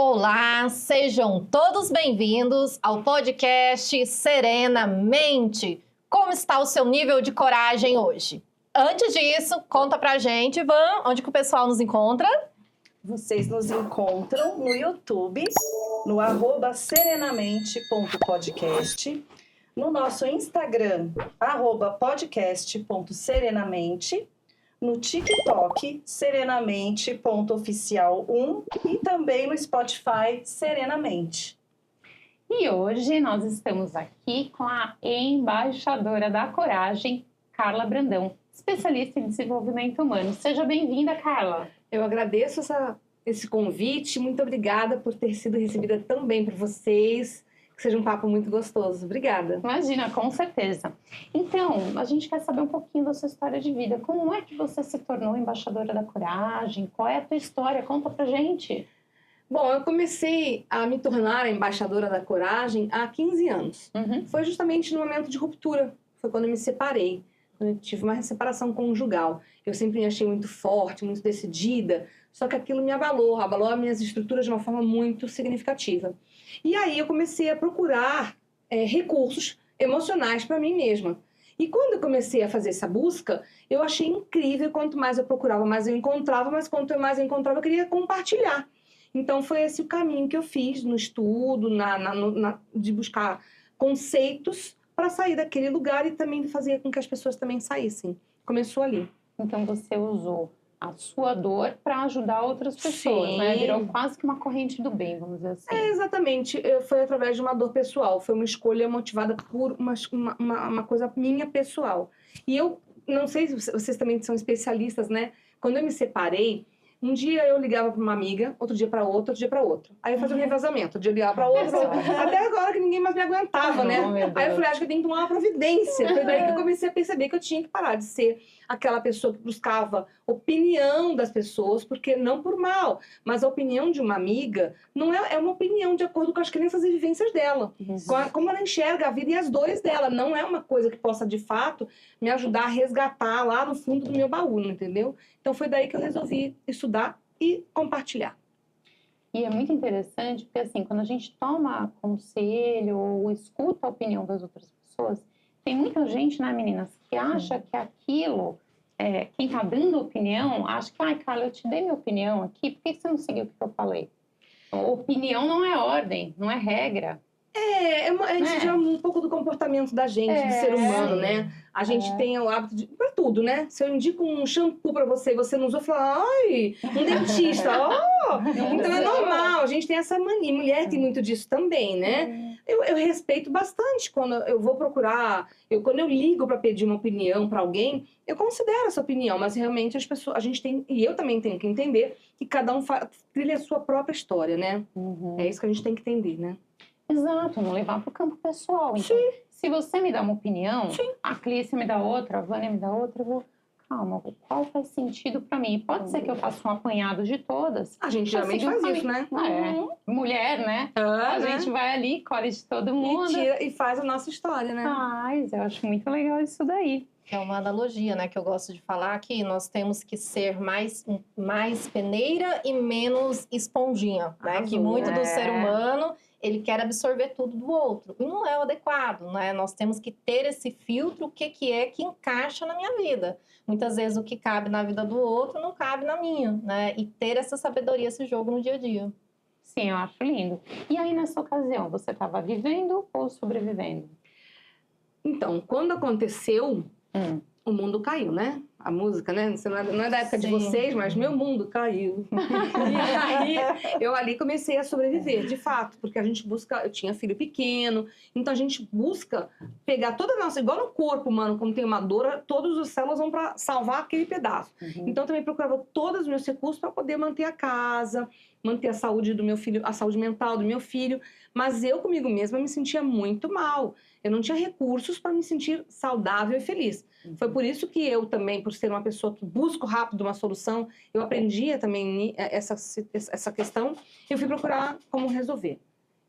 Olá, sejam todos bem-vindos ao podcast Serenamente. Como está o seu nível de coragem hoje? Antes disso, conta pra gente, Ivan, onde que o pessoal nos encontra? Vocês nos encontram no YouTube, no @serenamente.podcast, no nosso Instagram, @podcast.serenamente, no TikTok, serenamente.oficial1 e também no Spotify, Serenamente. E hoje nós estamos aqui com a embaixadora da coragem, Carla Brandão, especialista em desenvolvimento humano. Seja bem-vinda, Carla. Eu agradeço esse convite, muito obrigada por ter sido recebida tão bem por vocês, que seja um papo muito gostoso. Obrigada. Imagina, com certeza. Então, a gente quer saber um pouquinho da sua história de vida. Como é que você se tornou embaixadora da coragem? Qual é a tua história? Conta pra gente. Bom, eu comecei a me tornar a embaixadora da coragem há 15 anos. Foi justamente no momento de ruptura, foi quando eu me separei. Eu tive uma separação conjugal. Eu sempre me achei muito forte, muito decidida, só que aquilo me abalou as minhas estruturas de uma forma muito significativa. E aí eu comecei a procurar recursos emocionais para mim mesma. E quando eu comecei a fazer essa busca, eu achei incrível, quanto mais eu procurava, mais eu encontrava, mas quanto mais eu encontrava, eu queria compartilhar. Então foi esse o caminho que eu fiz no estudo, de buscar conceitos para sair daquele lugar e também fazer com que as pessoas também saíssem. Começou ali. Então você usou a sua dor para ajudar outras pessoas, né? Virou quase que uma corrente do bem, vamos dizer assim. Exatamente. Foi através de uma dor pessoal. Foi uma escolha motivada por uma coisa minha pessoal. E eu não sei se vocês também são especialistas, né? Quando eu me separei, um dia eu ligava para uma amiga, outro dia para outra, outro dia para outra. Aí eu fazia um revezamento, outro dia eu ligava para outra, até agora que ninguém mais me aguentava, né? Aí eu falei, acho que eu tenho que tomar uma providência. Foi daí que eu comecei a perceber que eu tinha que parar de ser aquela pessoa que buscava opinião das pessoas, porque não por mal, mas a opinião de uma amiga não é uma opinião de acordo com as crenças e vivências dela. Como ela enxerga a vida e as dores dela. Não é uma coisa que possa, de fato, me ajudar a resgatar lá no fundo do meu baú, entendeu? Então foi daí que eu resolvi estudar e compartilhar. E é muito interessante, porque assim, quando a gente toma conselho ou escuta a opinião das outras pessoas, tem muita gente, né, meninas, que acha que aquilo, quem tá dando opinião, acha que, ai, Carla, eu te dei minha opinião aqui, por que você não seguiu o que eu falei? Opinião não é ordem, não é regra. Isso já é um pouco do comportamento da gente, do ser humano, né? A gente tem o hábito de... Pra tudo, né? Se eu indico um shampoo pra você e você não usou, fala, ai, um dentista, Então é normal, a gente tem essa mania. Mulher tem muito disso também, né? Eu respeito bastante quando eu vou procurar... Quando eu ligo pra pedir uma opinião pra alguém, eu considero essa opinião, mas realmente as pessoas... A gente tem... E eu também tenho que entender que cada um trilha a sua própria história, né? É isso que a gente tem que entender, né? Exato, não levar para o campo pessoal. Então, se você me dá uma opinião, a Clícia me dá outra, a Vânia me dá outra, eu vou... Calma, qual faz sentido para mim? Pode ser que eu faça um apanhado de todas. A gente geralmente faz isso, né? Mulher, né? A gente vai ali, colhe de todo mundo. E faz a nossa história, né? Faz, eu acho muito legal isso daí. É uma analogia, né, que eu gosto de falar, que nós temos que ser mais peneira e menos esponjinha, né? Que muito do ser humano, ele quer absorver tudo do outro. E não é o adequado, né? Nós temos que ter esse filtro, o que é que encaixa na minha vida. Muitas vezes o que cabe na vida do outro não cabe na minha, né? E ter essa sabedoria, esse jogo no dia a dia. Sim, eu acho lindo. E aí, nessa ocasião, você estava vivendo ou sobrevivendo? Então, quando aconteceu... O mundo caiu, né? A música, né? Não é da época de vocês, mas meu mundo caiu. E aí, eu ali comecei a sobreviver, de fato. Porque a gente busca... Eu tinha filho pequeno. Então, a gente busca pegar toda a nossa... Igual no corpo humano, como tem uma dor, todas as células vão para salvar aquele pedaço. Então, eu também procurava todos os meus recursos para poder manter a casa, manter a saúde do meu filho, a saúde mental do meu filho. Mas eu, comigo mesma, me sentia muito mal. Eu não tinha recursos para me sentir saudável e feliz. Foi por isso que eu também, por ser uma pessoa que busco rápido uma solução, eu aprendia também essa questão, eu fui procurar como resolver.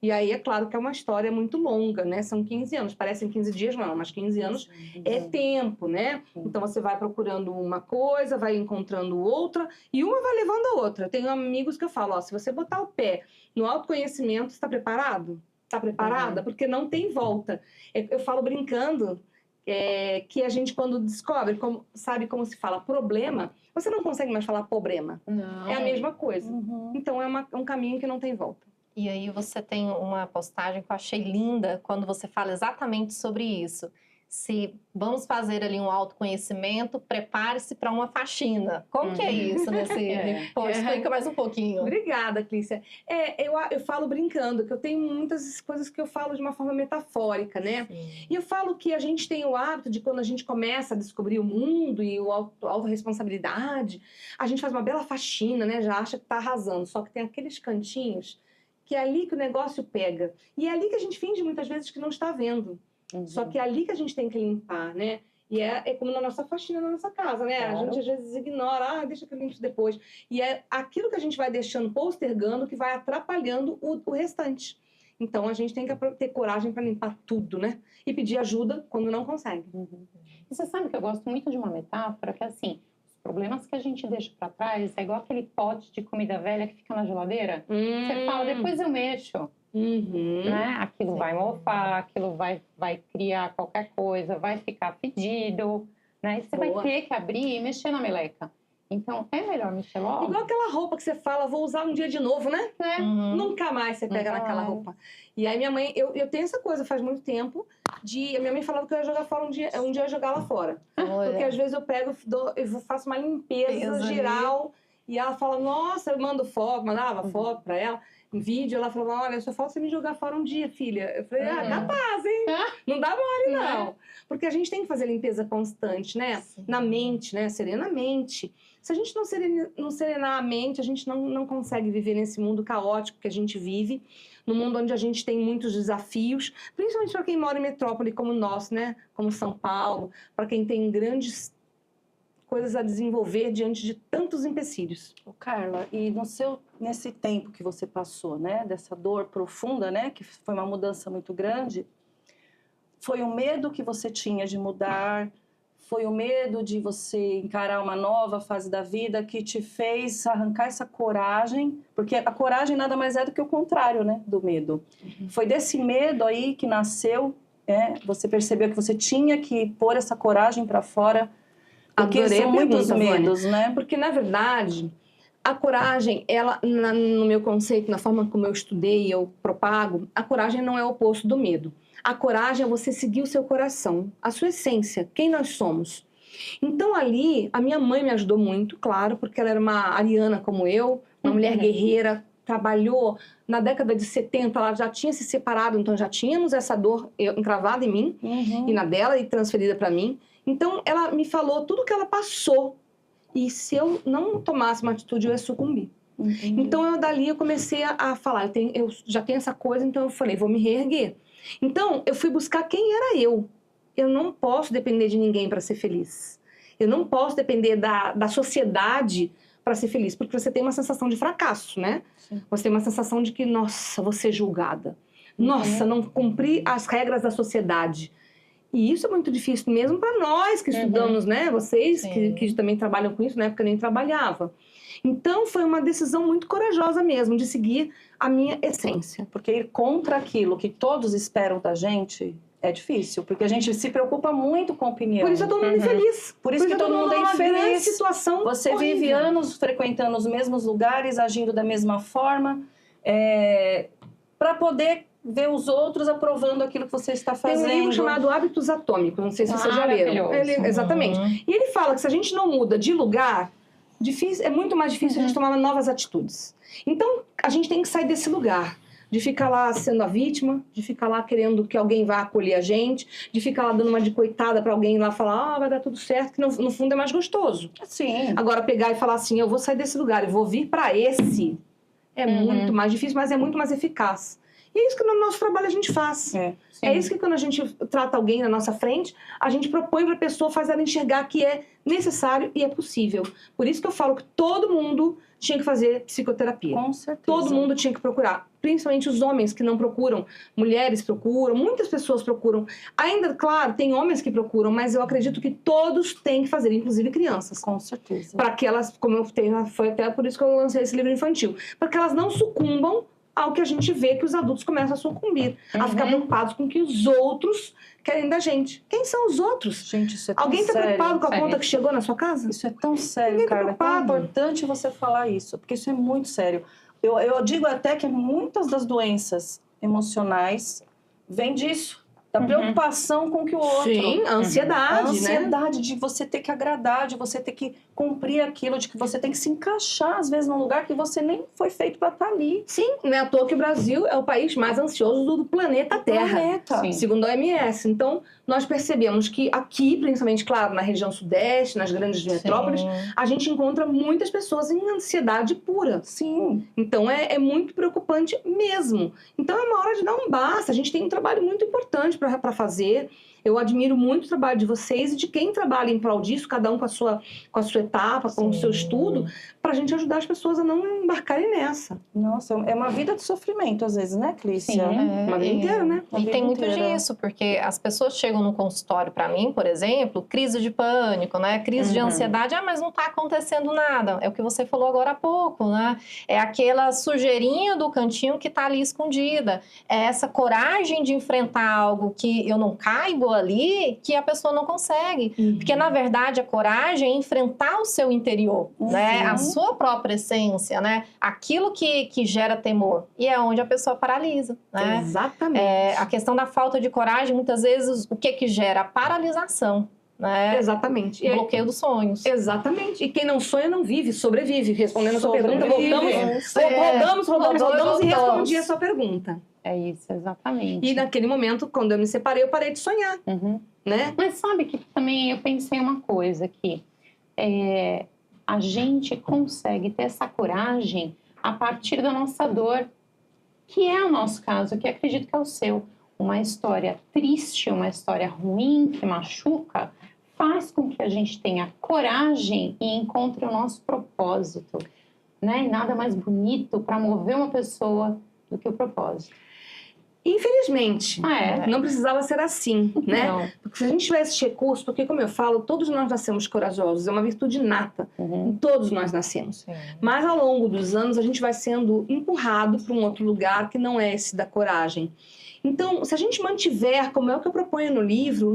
E aí, é claro que é uma história muito longa, né? São 15 anos, parecem 15 dias, não, mas 15 anos é tempo, né? Então, você vai procurando uma coisa, vai encontrando outra, e uma vai levando a outra. Eu tenho amigos que eu falo, ó, se você botar o pé no autoconhecimento, você está preparado? Está preparada? Porque não tem volta. Eu falo brincando que a gente, quando descobre, sabe como se fala problema, você não consegue mais falar problema. Não. É a mesma coisa. Então, é um caminho que não tem volta. E aí você tem uma postagem que eu achei linda quando você fala exatamente sobre isso. Se vamos fazer ali um autoconhecimento, prepare-se para uma faxina. Como que é isso nesse... Pô, explica mais um pouquinho. Obrigada, Clícia. Eu falo brincando, que eu tenho muitas coisas que eu falo de uma forma metafórica, né? Sim. E eu falo que a gente tem o hábito de, quando a gente começa a descobrir o mundo e a autorresponsabilidade, a gente faz uma bela faxina, né? Já acha que tá arrasando. Só que tem aqueles cantinhos que é ali que o negócio pega. E é ali que a gente finge muitas vezes que não está vendo. Só que é ali que a gente tem que limpar, né? E é como na nossa faxina, na nossa casa, né? Claro. A gente às vezes ignora, deixa que eu limpo depois. E é aquilo que a gente vai deixando postergando que vai atrapalhando o restante. Então a gente tem que ter coragem para limpar tudo, né? E pedir ajuda quando não consegue. E você sabe que eu gosto muito de uma metáfora que, assim, os problemas que a gente deixa para trás é igual aquele pote de comida velha que fica na geladeira. Você fala, depois eu mexo. Né? Aquilo vai mofar, aquilo vai criar qualquer coisa, vai ficar fedido, né? E você vai ter que abrir e mexer na meleca. Então, é melhor mexer logo. Igual aquela roupa que você fala, vou usar um dia de novo, né? Nunca mais você pega naquela roupa. E aí minha mãe, eu tenho essa coisa faz muito tempo, a minha mãe falava que eu ia jogar fora um dia eu ia jogar lá fora. Olha. Porque às vezes eu pego, eu faço uma limpeza geral, e ela fala, nossa, eu mando foto, mandava foto pra ela, em vídeo, ela falava, olha, só falta você me jogar fora um dia, filha. Eu falei, capaz, hein? Não dá mole, não. Porque a gente tem que fazer limpeza constante, né? Sim. Na mente, né? Serenamente. Se a gente não serenar a mente, a gente não consegue viver nesse mundo caótico que a gente vive, no mundo onde a gente tem muitos desafios, principalmente para quem mora em metrópole como nós, né? Como São Paulo, para quem tem grandes coisas a desenvolver diante de tantos empecilhos. Carla, e nesse tempo que você passou, né, dessa dor profunda, né, que foi uma mudança muito grande, foi o medo que você tinha de mudar, foi o medo de você encarar uma nova fase da vida que te fez arrancar essa coragem, porque a coragem nada mais é do que o contrário, né, do medo. Foi desse medo aí que nasceu, você percebeu que você tinha que pôr essa coragem para fora. Porque são muitos medos, né? Porque, na verdade, a coragem, ela, no meu conceito, na forma como eu estudei, eu propago, a coragem não é o oposto do medo. A coragem é você seguir o seu coração, a sua essência, quem nós somos. Então, ali, a minha mãe me ajudou muito, claro, porque ela era uma ariana como eu, uma mulher guerreira, trabalhou na década de 70, ela já tinha se separado, então já tínhamos essa dor encravada em mim, e na dela, e transferida para mim. Então, ela me falou tudo que ela passou. E se eu não tomasse uma atitude, eu ia sucumbir. Então, dali eu comecei a falar, eu já tenho essa coisa, então eu falei, vou me reerguer. Então, eu fui buscar quem era eu. Eu não posso depender de ninguém para ser feliz. Eu não posso depender da sociedade para ser feliz, porque você tem uma sensação de fracasso, né? Sim. Você tem uma sensação de que, nossa, vou ser julgada. Nossa, não cumpri as regras da sociedade. E isso é muito difícil mesmo para nós que estudamos, né? Vocês que também trabalham com isso, na época eu nem trabalhava. Então, foi uma decisão muito corajosa mesmo, de seguir a minha essência. Porque ir contra aquilo que todos esperam da gente é difícil, porque a gente se preocupa muito com a opinião. Por isso é todo mundo infeliz. Por isso que todo mundo é infeliz. Situação Você vive anos frequentando os mesmos lugares, agindo da mesma forma, para poder ver os outros aprovando aquilo que você está fazendo. Tem um livro chamado Hábitos Atômicos, não sei se vocês já leram. Exatamente. E ele fala que se a gente não muda de lugar, é muito mais difícil a gente tomar novas atitudes. Então, a gente tem que sair desse lugar. De ficar lá sendo a vítima, de ficar lá querendo que alguém vá acolher a gente, de ficar lá dando uma de coitada pra alguém lá falar, vai dar tudo certo, que no fundo é mais gostoso. Sim. Agora, pegar e falar assim, eu vou sair desse lugar, eu vou vir pra esse, é muito mais difícil, mas é muito mais eficaz. E é isso que no nosso trabalho a gente faz. É isso que quando a gente trata alguém na nossa frente, a gente propõe pra pessoa, faz ela enxergar que é necessário e é possível. Por isso que eu falo que todo mundo tinha que fazer psicoterapia. Com certeza. Todo mundo tinha que procurar. principalmente os homens que não procuram, mulheres procuram, muitas pessoas procuram. Ainda, claro, tem homens que procuram, mas eu acredito que todos têm que fazer, inclusive crianças. Com certeza. Para que elas, como eu tenho, foi até por isso que eu lancei esse livro infantil, para que elas não sucumbam ao que a gente vê que os adultos começam a sucumbir, a ficar preocupados com o que os outros querem da gente. Quem são os outros? Gente, isso é tão Alguém está sério. preocupado com a conta que chegou na sua casa? Isso é tão sério, Ninguém tá Carla. É tão preocupado. importante você falar isso, porque isso é muito sério. Eu digo até que muitas das doenças emocionais vêm disso. Da preocupação com o que o outro. Sim, a ansiedade, A ansiedade né? de você ter que agradar, de você ter que cumprir aquilo, de que você tem que se encaixar, às vezes, num lugar que você nem foi feito para estar ali. Sim, não é à toa que o Brasil é o país mais ansioso do planeta Terra. Planeta. Sim. Segundo a OMS. Então, nós percebemos que aqui, principalmente, claro, na região sudeste, nas grandes metrópoles, a gente encontra muitas pessoas em ansiedade pura. Sim. Então, é muito preocupante mesmo. Então, é uma hora de dar um basta. A gente tem um trabalho muito importante para fazer. Eu admiro muito o trabalho de vocês e de quem trabalha em prol disso, cada um com a sua etapa, com o seu estudo, para a gente ajudar as pessoas a não embarcarem nessa. Nossa, é uma vida de sofrimento, às vezes, né, Clícia? Sim. Uma vida inteira, né? A E vida tem muito inteira. disso, porque as pessoas chegam no consultório para mim, por exemplo, crise de pânico, né? Crise de ansiedade, mas não está acontecendo nada. É o que você falou agora há pouco, né? É aquela sujeirinha do cantinho que está ali escondida. É essa coragem de enfrentar algo que eu não caibo ali, que a pessoa não consegue. Porque, na verdade, a coragem é enfrentar o seu interior, né? A sua própria essência, né? Aquilo que gera temor. E é onde a pessoa paralisa, né? Exatamente. A questão da falta de coragem, muitas vezes, o que gera? A paralisação, né? Exatamente. O bloqueio dos sonhos. Exatamente. E quem não sonha não vive, sobrevive. Respondendo a sua pergunta, Sobrevive. rodamos e respondi a sua pergunta. É isso, exatamente. E naquele momento, quando eu me separei, eu parei de sonhar, né? Mas sabe que também eu pensei uma coisa aqui. A gente consegue ter essa coragem a partir da nossa dor, que é o nosso caso, que acredito que é o seu. Uma história triste, uma história ruim, que machuca, faz com que a gente tenha coragem e encontre o nosso propósito, né? E nada mais bonito para mover uma pessoa do que o propósito. Infelizmente, não precisava ser assim, né? Não. Porque se a gente tivesse esse recurso, porque como eu falo, todos nós nascemos corajosos, é uma virtude inata, todos nós nascemos. Sim. Mas ao longo dos anos a gente vai sendo empurrado para um outro lugar que não é esse da coragem. Então, se a gente mantiver, como é o que eu proponho no livro,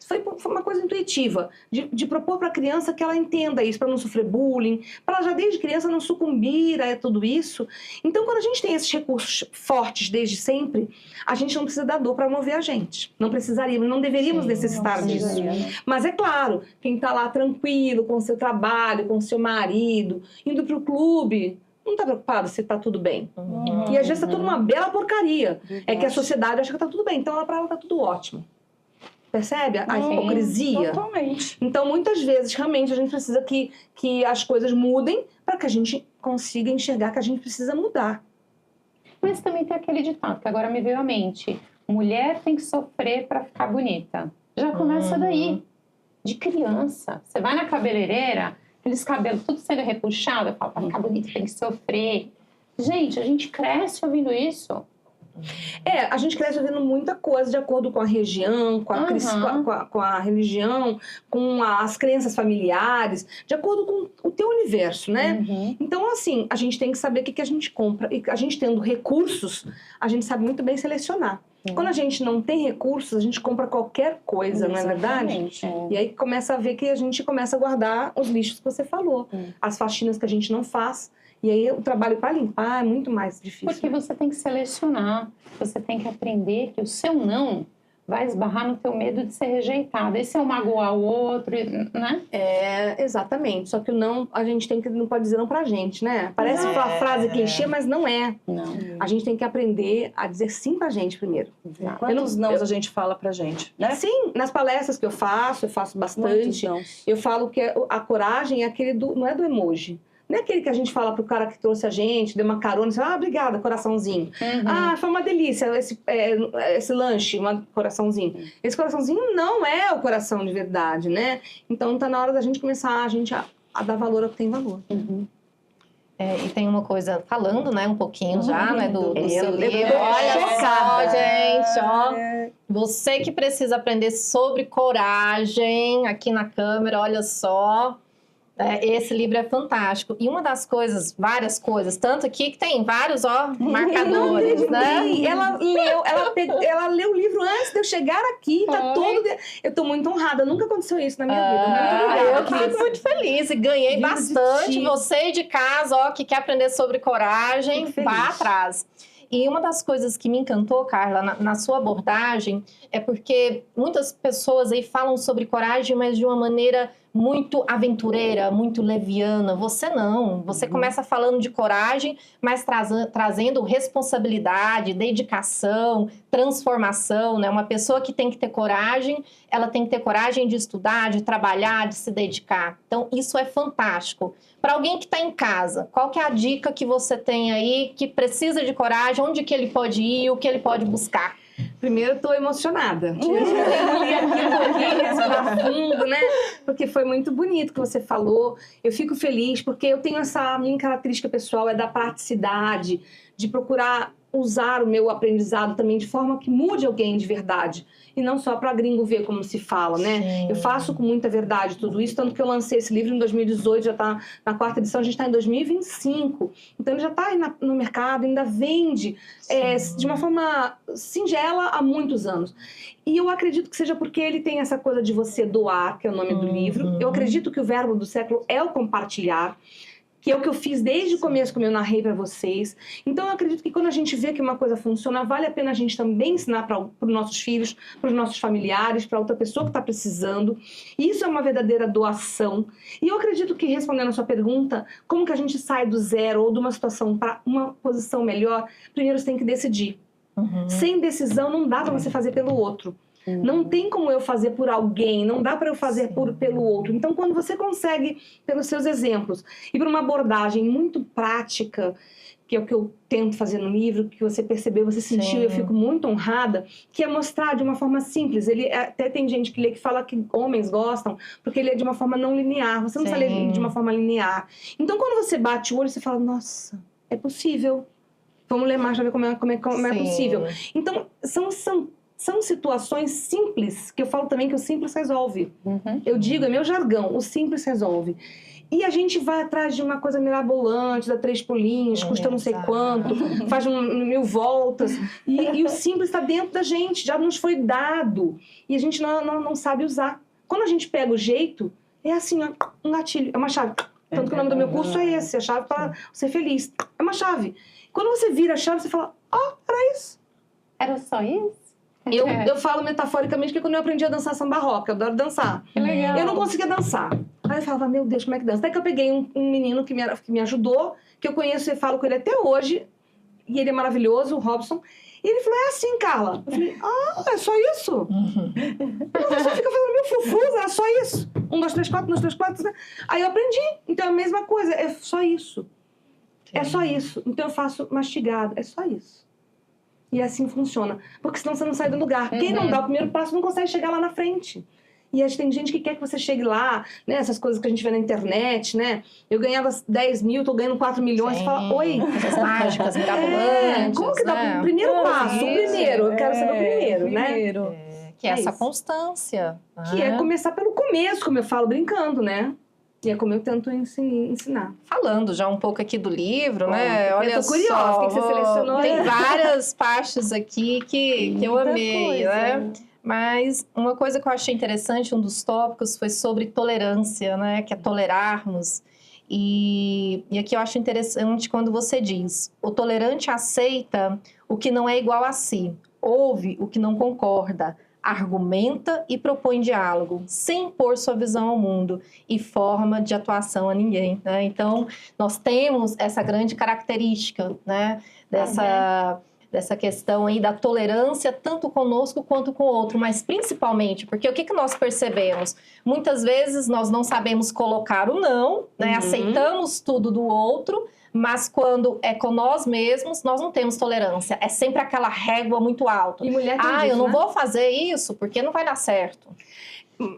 foi uma coisa intuitiva, de propor para a criança que ela entenda isso, para não sofrer bullying, para ela já desde criança não sucumbir a tudo isso. Então, quando a gente tem esses recursos fortes desde sempre, a gente não precisa dar dor para mover a gente. Não precisaríamos, não deveríamos necessitar disso. Mas é claro, quem está lá tranquilo com o seu trabalho, com o seu marido, indo para o clube, não está preocupado se está tudo bem. E às vezes está tudo uma bela porcaria. É que a sociedade acha que está tudo bem, então para ela está tudo ótimo. Percebe a hipocrisia? Totalmente. Então, muitas vezes, realmente, a gente precisa que as coisas mudem para que a gente consiga enxergar que a gente precisa mudar. Mas também tem aquele ditado que agora me veio à mente. Mulher tem que sofrer para ficar bonita. Já começa daí. De criança. Você vai na cabeleireira, aqueles cabelos tudo sendo repuxado, eu falo, para ficar bonita tem que sofrer. Gente, a gente cresce ouvindo isso. A gente cresce ouvindo muita coisa de acordo com a região, com a religião, com as crenças familiares, de acordo com o teu universo, né? Então, assim, a gente tem que saber o que a gente compra. E a gente tendo recursos, a gente sabe muito bem selecionar. Quando a gente não tem recursos, a gente compra qualquer coisa, não é verdade? E aí começa a ver que a gente começa a guardar os lixos que você falou. As faxinas que a gente não faz. E aí o trabalho para limpar é muito mais difícil. Porque você tem que selecionar, você tem que aprender que o seu não vai esbarrar no teu medo de ser rejeitado. Esse é o magoar o outro, né? Exatamente. Só que o não, a gente não pode dizer não pra gente, né? Parece uma frase clichê, mas não é. Não. A gente tem que aprender a dizer sim pra gente primeiro. Quantos nãos a gente fala pra gente, né? Sim, nas palestras que eu faço bastante. Eu falo que a coragem é aquele não é do emoji. Não é aquele que a gente fala pro cara que trouxe a gente, deu uma carona, e fala, obrigada, coraçãozinho. Foi uma delícia esse lanche, coraçãozinho. Esse coraçãozinho não é o coração de verdade, né? Então tá na hora da gente começar a dar valor ao que tem valor. E tem uma coisa, falando, né, um pouquinho já, né, do seu eu livro. tô Olha só, chocada. gente, ó. Você que precisa aprender sobre coragem, aqui na câmera, olha só. Esse livro é fantástico. E uma das coisas, várias coisas, tanto aqui que tem vários, ó, marcadores, né? Ela leu o livro antes de eu chegar aqui, tá todo... Eu tô muito honrada, nunca aconteceu isso na minha vida. Muito obrigada. Eu fico muito feliz e ganhei Livro de bastante. ti. Você de casa, ó, que quer aprender sobre coragem, Fico vá feliz. atrás. E uma das coisas que me encantou, Carla, na sua abordagem, é porque muitas pessoas aí falam sobre coragem, mas de uma maneira muito aventureira, muito leviana. Você não. Você começa falando de coragem, mas trazendo responsabilidade, dedicação, transformação, né? Uma pessoa que tem que ter coragem, ela tem que ter coragem de estudar, de trabalhar, de se dedicar. Então, isso é fantástico. Para alguém que está em casa, qual que é a dica que você tem aí, que precisa de coragem, onde que ele pode ir, o que ele pode buscar? Primeiro, eu tô emocionada. Eu li aqui um pouquinho, respirar fundo, né? Porque foi muito bonito o que você falou. Eu fico feliz porque eu tenho essa minha característica pessoal, é da praticidade, de procurar usar o meu aprendizado também de forma que mude alguém de verdade. E não só para gringo ver como se fala, né? Sim. Eu faço com muita verdade tudo isso, tanto que eu lancei esse livro em 2018, já está na 4ª edição, a gente está em 2025. Então ele já está aí no mercado, ainda vende de uma forma singela há muitos anos. E eu acredito que seja porque ele tem essa coisa de você doar, que é o nome do livro. Eu acredito que o verbo do século é o compartilhar, que é o que eu fiz desde o começo, como eu narrei para vocês. Então, eu acredito que quando a gente vê que uma coisa funciona, vale a pena a gente também ensinar para os nossos filhos, para os nossos familiares, para outra pessoa que está precisando. E isso é uma verdadeira doação. E eu acredito que, respondendo a sua pergunta, como que a gente sai do zero ou de uma situação para uma posição melhor, primeiro você tem que decidir. Sem decisão, não dá para você fazer pelo outro. Não tem como eu fazer por alguém, não dá para eu fazer pelo outro. Então, quando você consegue, pelos seus exemplos, e por uma abordagem muito prática, que é o que eu tento fazer no livro, que você percebeu, você sentiu, eu fico muito honrada, que é mostrar de uma forma simples. Ele até tem gente que lê que fala que homens gostam, porque ele é de uma forma não linear. Você não precisa ler de uma forma linear. Então, quando você bate o olho, você fala, nossa, é possível. Vamos ler mais para ver como é possível. Então, são situações simples, que eu falo também que o simples resolve. Eu digo, é meu jargão, o simples resolve. E a gente vai atrás de uma coisa mirabolante, dá 3 pulinhos, custa não sei quanto, faz 1000 voltas. E o simples está dentro da gente, já nos foi dado. E a gente não sabe usar. Quando a gente pega o jeito, é assim, ó, um gatilho, é uma chave. Tanto que o nome do meu curso é esse, a chave para ser feliz. É uma chave. Quando você vira a chave, você fala, era isso. Era só isso? Eu falo metaforicamente que quando eu aprendi a dançar samba rock, eu adoro dançar. Que legal. Eu não conseguia dançar. Aí eu falava, meu Deus, como é que dança? Até que eu peguei um menino que me ajudou, que eu conheço e falo com ele até hoje, e ele é maravilhoso, o Robson. E ele falou, é assim, Carla. Eu falei, é só isso? Mas você fica fazendo mil fufus, era só isso. 1, 2, 3, 4, 1, 2, 3, 4. Aí eu aprendi. Então é a mesma coisa, é só isso. É só isso. Então eu faço mastigado, é só isso. E assim funciona. Porque senão você não sai do lugar. Quem não dá o primeiro passo não consegue chegar lá na frente. E tem gente que quer que você chegue lá, né? Essas coisas que a gente vê na internet, né? Eu ganhava 10 mil, tô ganhando 4 milhões. Você fala, oi. Essas mágicas mirabolantes. Como que dá né? o primeiro passo? O primeiro. Eu quero saber o primeiro, né? Que é essa isso. constância. Que é começar pelo começo, como eu falo, brincando, né? E é como eu tento ensinar. Falando já um pouco aqui do livro, né? Eu Olha tô curiosa, só, o que você selecionou? Tem várias partes aqui que eu amei, coisa. né? Mas uma coisa que eu achei interessante, um dos tópicos, foi sobre tolerância, né? Que é tolerarmos. E aqui eu acho interessante quando você diz, o tolerante aceita o que não é igual a si, ouve o que não concorda, argumenta e propõe diálogo, sem impor sua visão ao mundo e forma de atuação a ninguém, né? Então, nós temos essa grande característica, né? Dessa questão aí da tolerância, tanto conosco quanto com o outro, mas principalmente, porque o que nós percebemos? Muitas vezes nós não sabemos colocar o não, né? Aceitamos tudo do outro, mas quando é com nós mesmos, nós não temos tolerância. É sempre aquela régua muito alta. E mulher tem disso, eu não né? vou fazer isso porque não vai dar certo.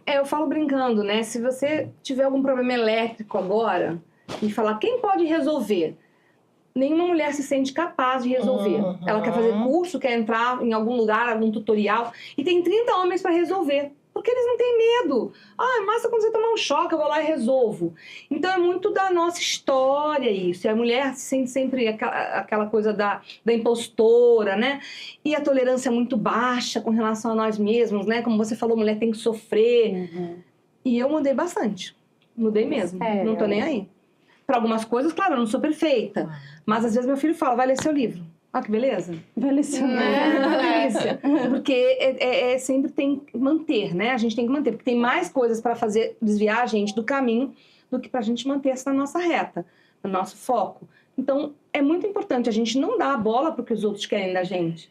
Eu falo brincando, né? Se você tiver algum problema elétrico agora, e falar quem pode resolver. Nenhuma mulher se sente capaz de resolver. Ela quer fazer curso, quer entrar em algum lugar, algum tutorial, e tem 30 homens para resolver. Porque eles não têm medo. Ah, massa quando você tomar um choque, eu vou lá e resolvo. Então é muito da nossa história isso. E a mulher se sente sempre aquela coisa da impostora, né? E a tolerância é muito baixa com relação a nós mesmos, né? Como você falou, mulher tem que sofrer. E eu mudei bastante. Mudei mesmo. Sério? Não tô nem aí. Para algumas coisas, claro, eu não sou perfeita. Mas às vezes meu filho fala, vai ler seu livro. Ah, que beleza. Vai ler seu livro. Delícia. Porque sempre tem que manter, né? A gente tem que manter. Porque tem mais coisas para fazer desviar a gente do caminho do que para a gente manter essa nossa reta, no nosso foco. Então, é muito importante a gente não dar a bola para o que os outros querem da gente.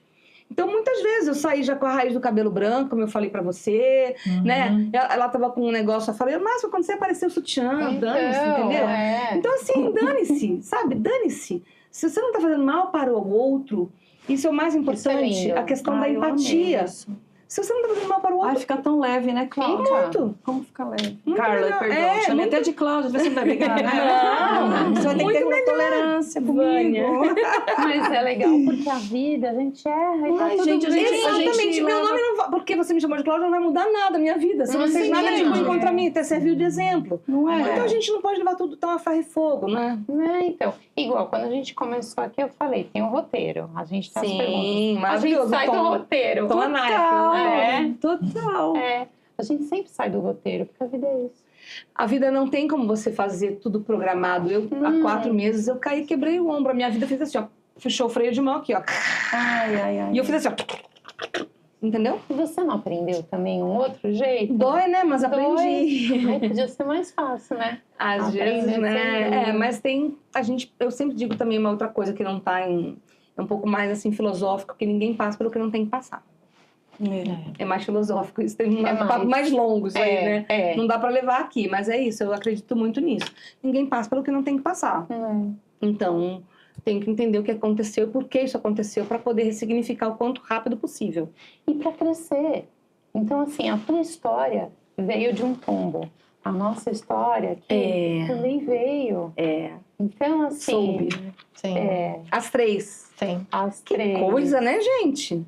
Então, muitas vezes eu saí já com a raiz do cabelo branco, como eu falei pra você, né? Ela tava com um negócio, eu falei, mas quando você apareceu o sutiã, dane-se, entendeu? Então, assim, dane-se, sabe? Dane-se. Se você não tá fazendo mal para o outro, isso é o mais importante, a questão da empatia. Se você não tá fazendo mal para o outro... Ai, fica tão leve, né, Cláudia? Muito. Como fica leve? Muito Carla, legal. perdão, chamei até de Cláudia, você não vai brigar, né? Não, você vai ter que ter uma tolerância comigo. Mas é legal porque a vida, a gente erra e tá Ai, tudo gente, bem. Exatamente, meu nome não vai... Porque você me chamou de Cláudia, não vai mudar nada a minha vida. Você não fez nada de ruim contra mim, até serviu de exemplo. Não é? Então a gente não pode levar tudo tão a ferro e fogo, né? Então, igual, quando a gente começou aqui, eu falei, tem um roteiro. A gente tem as perguntas. Sim, A gente maravilhoso. sai do roteiro. Tom Total, total. A gente sempre sai do roteiro, porque a vida é isso. A vida não tem como você fazer tudo programado. Eu, há 4 meses, eu caí e quebrei o ombro. A minha vida fez assim, ó. Fechou o freio de mão aqui, ó. Ai, ai, ai. E eu fiz assim, ó. Entendeu? E você não aprendeu também um outro jeito? Dói, né? Mas aprendi. Ai, podia ser mais fácil, né? Às Aprender vezes, né? sem- Mas tem... Eu sempre digo também uma outra coisa que não tá em... É um pouco mais, assim, filosófico, que ninguém passa pelo que não tem que passar. É mais filosófico. Isso tem um papo mais longo, isso aí, né? Não dá pra levar aqui, mas é isso. Eu acredito muito nisso. Ninguém passa pelo que não tem que passar. Então, tem que entender o que aconteceu e por que isso aconteceu para poder ressignificar o quanto rápido possível. E para crescer. Então, assim, a tua história veio de um tombo. A nossa história aqui também veio. Então, assim... Soube. Sim. As 3. Sim. As Que três. coisa, né, gente?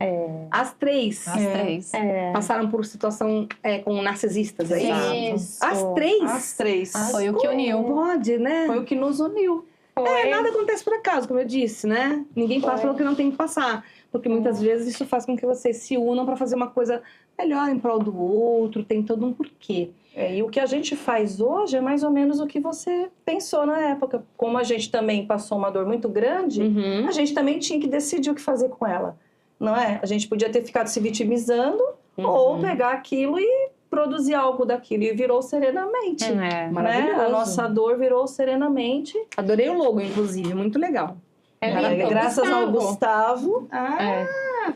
As 3. As 3. Passaram por situação com narcisistas aí. Isso. As 3. As 3. Foi o que uniu. Pode, né? Foi o que nos uniu. Nada acontece por acaso, como eu disse, né? Ninguém passa pelo que não tem que passar. Porque muitas vezes isso faz com que vocês se unam para fazer uma coisa melhor em prol do outro, tem todo um porquê. E o que a gente faz hoje é mais ou menos o que você pensou na época. Como a gente também passou uma dor muito grande, a gente também tinha que decidir o que fazer com ela, não é? A gente podia ter ficado se vitimizando ou pegar aquilo e produzir algo daquilo. E virou Serenamente. Né? Maravilhoso. A nossa dor virou Serenamente. Adorei o logo, inclusive, muito legal. Graças ao Gustavo.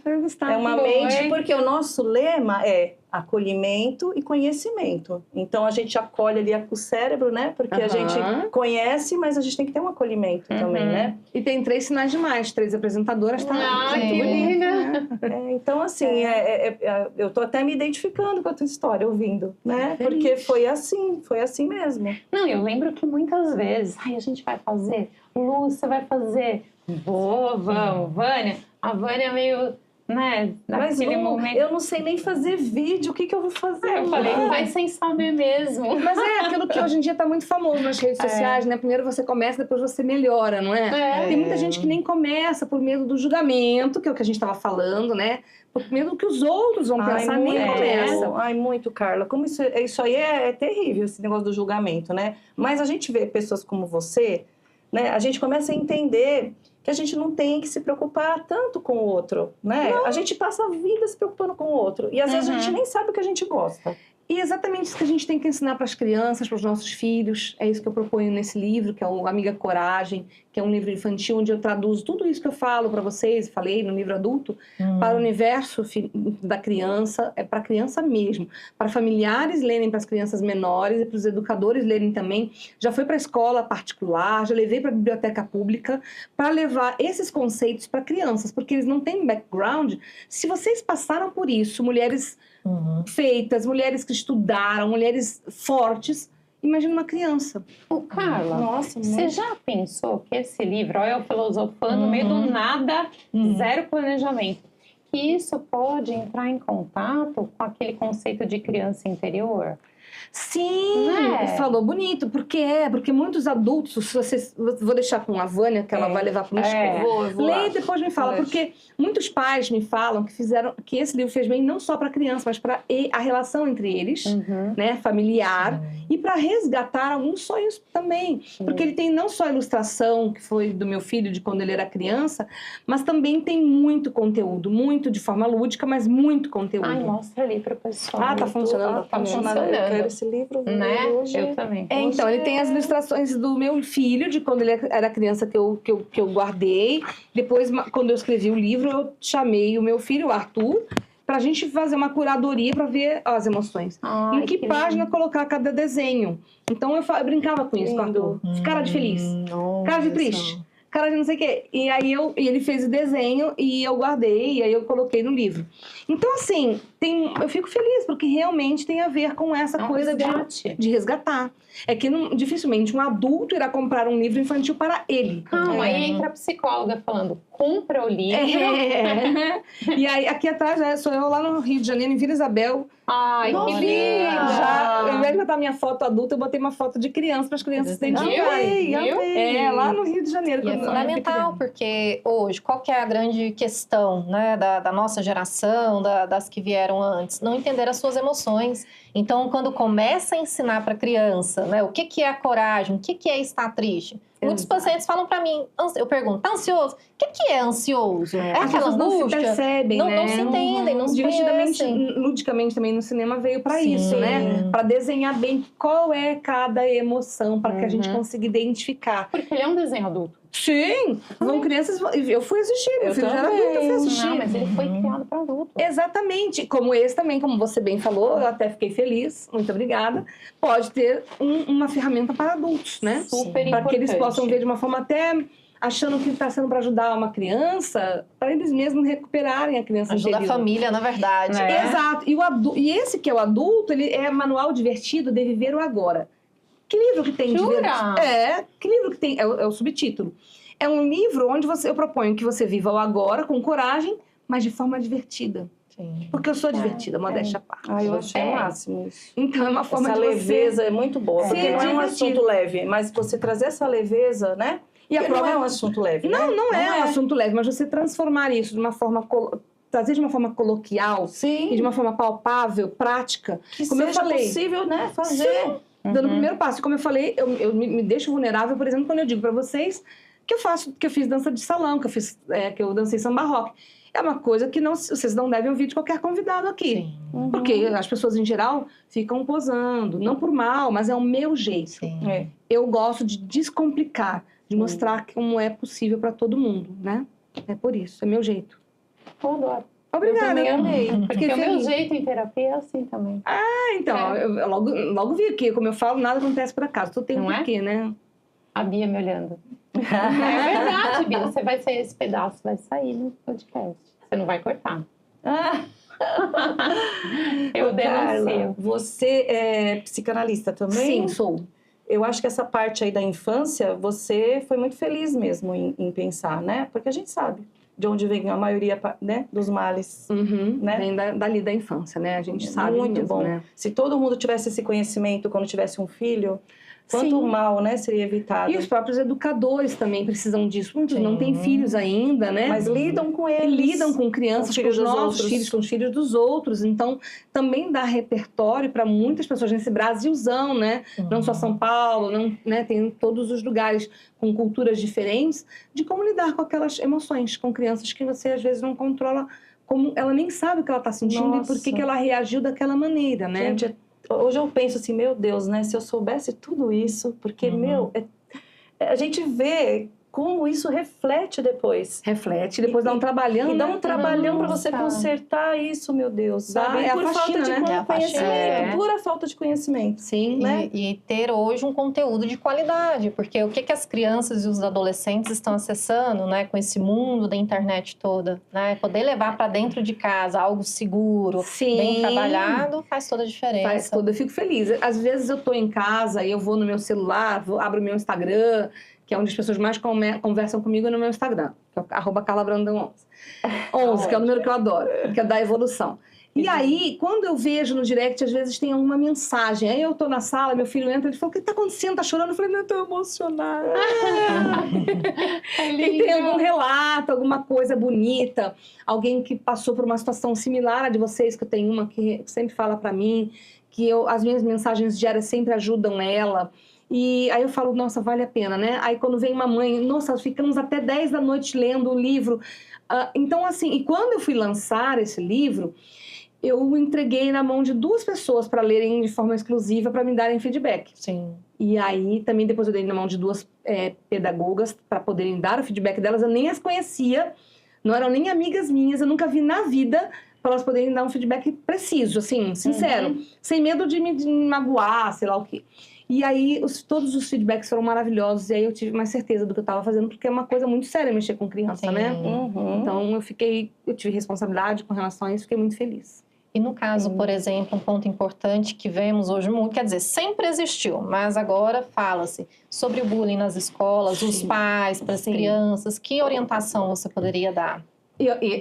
Foi o Gustavo. É uma mente, porque o nosso lema é acolhimento e conhecimento. Então, a gente acolhe ali o cérebro, né? Porque a gente conhece, mas a gente tem que ter um acolhimento também, né? E tem 3 sinais demais, 3 apresentadoras, tá? Que linda! Então, assim, eu tô até me identificando com a tua história, ouvindo, né? Porque foi assim mesmo. Não, eu lembro que muitas vezes, a gente vai fazer, Lu, você vai fazer, vamos, Vânia. A Vânia é meio, né, Mas naquele momento. eu não sei nem fazer vídeo, o que eu vou fazer? Eu falei, faz sem saber mesmo. Mas é aquilo que hoje em dia tá muito famoso nas redes sociais, né? Primeiro você começa, depois você melhora, não é? Tem muita gente que nem começa por medo do julgamento, que é o que a gente tava falando, né? Por medo do que os outros vão pensar, nem começa. Ai, muito, Carla. Como isso aí é terrível, esse negócio do julgamento, né? Mas a gente vê pessoas como você, né? A gente começa a entender que a gente não tem que se preocupar tanto com o outro, né? A gente passa a vida se preocupando com o outro. E às vezes a gente nem sabe o que a gente gosta. E exatamente isso que a gente tem que ensinar para as crianças, para os nossos filhos. É isso que eu proponho nesse livro, que é o Amiga Coragem, que é um livro infantil onde eu traduzo tudo isso que eu falo para vocês, falei no livro adulto, para o universo da criança, é para a criança mesmo. Para familiares lerem para as crianças menores e para os educadores lerem também. Já foi para a escola particular, já levei para a biblioteca pública, para levar esses conceitos para crianças, porque eles não têm background. Se vocês passaram por isso, mulheres feitas, mulheres que estudaram, mulheres fortes, imagina uma criança. Ô, Carla, Nossa, você já pensou que esse livro, olha eu filosofando no meio do nada, zero planejamento, que isso pode entrar em contato com aquele conceito de criança interior? Sim, Né? falou bonito, porque muitos adultos, se vocês, vou deixar com a Vânia, que ela vai levar para o escola. eu vou Lê lá. e depois me fala, Colégio. porque muitos pais me falam que esse livro fez bem não só para a criança, mas para a relação entre eles, né, familiar, e para resgatar alguns sonhos também. Porque ele tem não só a ilustração, que foi do meu filho de quando ele era criança, mas também tem muito conteúdo, muito de forma lúdica, mas muito conteúdo. Ai, mostra ali para o pessoal. Ah, tá funcionando, tá funcionando. Eu quero esse livro, vou Né? ler hoje. Eu também. Então, ele tem as ilustrações do meu filho, de quando ele era criança, que eu guardei. Depois, quando eu escrevi o livro, eu chamei o meu filho, o Arthur, pra gente fazer uma curadoria pra ver as emoções. Ai, Em que página colocar cada desenho. Então, eu brincava com isso, com o Arthur. Cara de feliz, cara de triste, cara de não sei o quê. E aí ele fez o desenho e eu guardei, e aí eu coloquei no livro. Então, assim, eu fico feliz, porque realmente tem a ver com essa coisa de resgatar. É que dificilmente um adulto irá comprar um livro infantil para ele. Calma, aí entra a psicóloga falando, compra o livro. E aí, aqui atrás, sou eu lá no Rio de Janeiro, em Vila Isabel. Ai, que linda! Ao invés de botar minha foto adulta, eu botei uma foto de criança para as crianças se Viu? identificarem. Lá no Rio de Janeiro. E é fundamental, porque hoje, qual que é a grande questão, né, da nossa geração, das que vieram antes? Não entender as suas emoções. Então, quando começa a ensinar para a criança, né, o que é a coragem, o que é estar triste, muitos pacientes falam para mim, eu pergunto, tá ansioso? O que é ansioso? É As aquela pessoas não se angústia? percebem, Não, né? não se entendem, não se Divertidamente, conhecem. ludicamente também no cinema veio para Sim. isso, né? Para desenhar bem qual é cada emoção, para que a gente consiga identificar. Porque ele é um desenho adulto. Sim, vão crianças. Eu fui assistir, meu filho já era adulto, eu fui assistir. Não, mas ele foi criado para adulto. Exatamente, como esse também, como você bem falou, eu até fiquei feliz, muito obrigada. Pode ter uma ferramenta para adultos, né? Super Para que eles importante. possam ver de uma forma até achando que está sendo para ajudar uma criança, para eles mesmos recuperarem a criança Ajuda a interior. família, na verdade. Né? Exato. E esse que é o adulto, ele é manual divertido de viver o agora. Que livro que tem Jura? que livro que tem? É o subtítulo. É um livro onde eu proponho que você viva o agora com coragem, mas de forma divertida. Sim. Porque eu sou divertida, modéstia à parte. Ai, eu achei o máximo isso. Então é uma forma Essa de leveza é muito boa, porque ser não é um divertido. assunto leve, mas você trazer essa leveza, né? E a Porque prova não é um assunto leve, né? Não é um assunto leve, mas você transformar isso de uma forma trazer de uma forma coloquial Sim, e de uma forma palpável, prática, que como eu seja falei. possível, né? Fazer. Dando o primeiro passo. Como eu falei, eu me deixo vulnerável, por exemplo, quando eu digo para vocês que eu fiz dança de salão, que eu dancei samba rock. É uma coisa que vocês não devem ouvir de qualquer convidado aqui. Sim. Porque as pessoas, em geral, ficam posando. Não por mal, mas é o meu jeito. Sim. É. Eu gosto de descomplicar, de mostrar como é possível para todo mundo, né? É por isso, é meu jeito. Eu adoro. Obrigada. Eu também amei. Porque o meu feliz. jeito em terapia é assim também. Então, eu logo vi que, como eu falo, nada acontece por acaso. Tudo tem um Não é? porquê, né? A Bia me olhando. É verdade, Bia. Você vai sair esse pedaço, vai sair no podcast. Você não vai cortar. Eu Ô, Carla, denuncio. você é psicanalista também? Sim, sou. Eu acho que essa parte aí da infância, você foi muito feliz mesmo em pensar, né? Porque a gente sabe de onde vem a maioria, né, dos males. Né? Vem dali da infância, né? A gente sabe Muito mesmo, bom. né? Se todo mundo tivesse esse conhecimento quando tivesse um filho, quanto Sim. mal, né, seria evitado. E os próprios educadores também precisam disso. Muitos Sim. não têm filhos ainda, né? Mas lidam com E eles. lidam com crianças, Com com, filhos os dos nossos outros. filhos, com os filhos dos outros. Então, também dá repertório para muitas pessoas nesse Brasilzão, né? Não só São Paulo, não, né? Tem todos os lugares com culturas diferentes, de como lidar com aquelas emoções, com crianças que você às vezes não controla, como ela nem sabe o que ela está sentindo e por que ela reagiu daquela maneira, né? Gente, hoje eu penso assim, meu Deus, né? Se eu soubesse tudo isso, porque, a gente vê como isso reflete depois. Reflete, depois dá um trabalhão, E dá um né? trabalhão para você Nossa. consertar isso, meu Deus. Sabe? É a Por faxina, falta de né? É a conhecimento, faxina. pura falta de conhecimento. Sim. né? E ter hoje um conteúdo de qualidade, porque o que as crianças e os adolescentes estão acessando, né, com esse mundo da internet toda, né? Poder levar para dentro de casa algo seguro, Sim. bem trabalhado, faz toda a diferença. Faz tudo, eu fico feliz. Às vezes eu tô em casa e eu vou no meu celular, abro o meu Instagram, que é onde as pessoas mais conversam comigo, no meu Instagram, que é @CarlaBrandão11. 11, que é o número que eu adoro, que é da evolução. E aí, quando eu vejo no direct, às vezes tem alguma mensagem. Aí eu tô na sala, meu filho entra, ele falou, o que tá acontecendo? Tá chorando? Eu falei, não, eu tô emocionada. E tem algum relato, alguma coisa bonita, alguém que passou por uma situação similar à de vocês, que eu tenho uma que sempre fala pra mim, que as minhas mensagens diárias sempre ajudam ela. E aí eu falo, nossa, vale a pena, né? Aí quando vem uma mãe, nossa, ficamos até 10 da noite lendo o livro. Então, assim, e quando eu fui lançar esse livro, eu entreguei na mão de 2 pessoas para lerem de forma exclusiva, para me darem feedback. Sim. E aí, também depois eu dei na mão de 2 pedagogas para poderem dar o feedback delas. Eu nem as conhecia, não eram nem amigas minhas, eu nunca vi na vida, para elas poderem dar um feedback preciso, assim, sincero, sem medo de me magoar, sei lá o quê. E aí, todos os feedbacks foram maravilhosos, e aí eu tive mais certeza do que eu estava fazendo, porque é uma coisa muito séria mexer com criança, Sim. né? Uhum. Então, eu tive responsabilidade com relação a isso, fiquei muito feliz. E no caso, por exemplo, um ponto importante que vemos hoje muito, quer dizer, sempre existiu, mas agora fala-se sobre o bullying nas escolas, os pais, para as crianças, que orientação você poderia dar?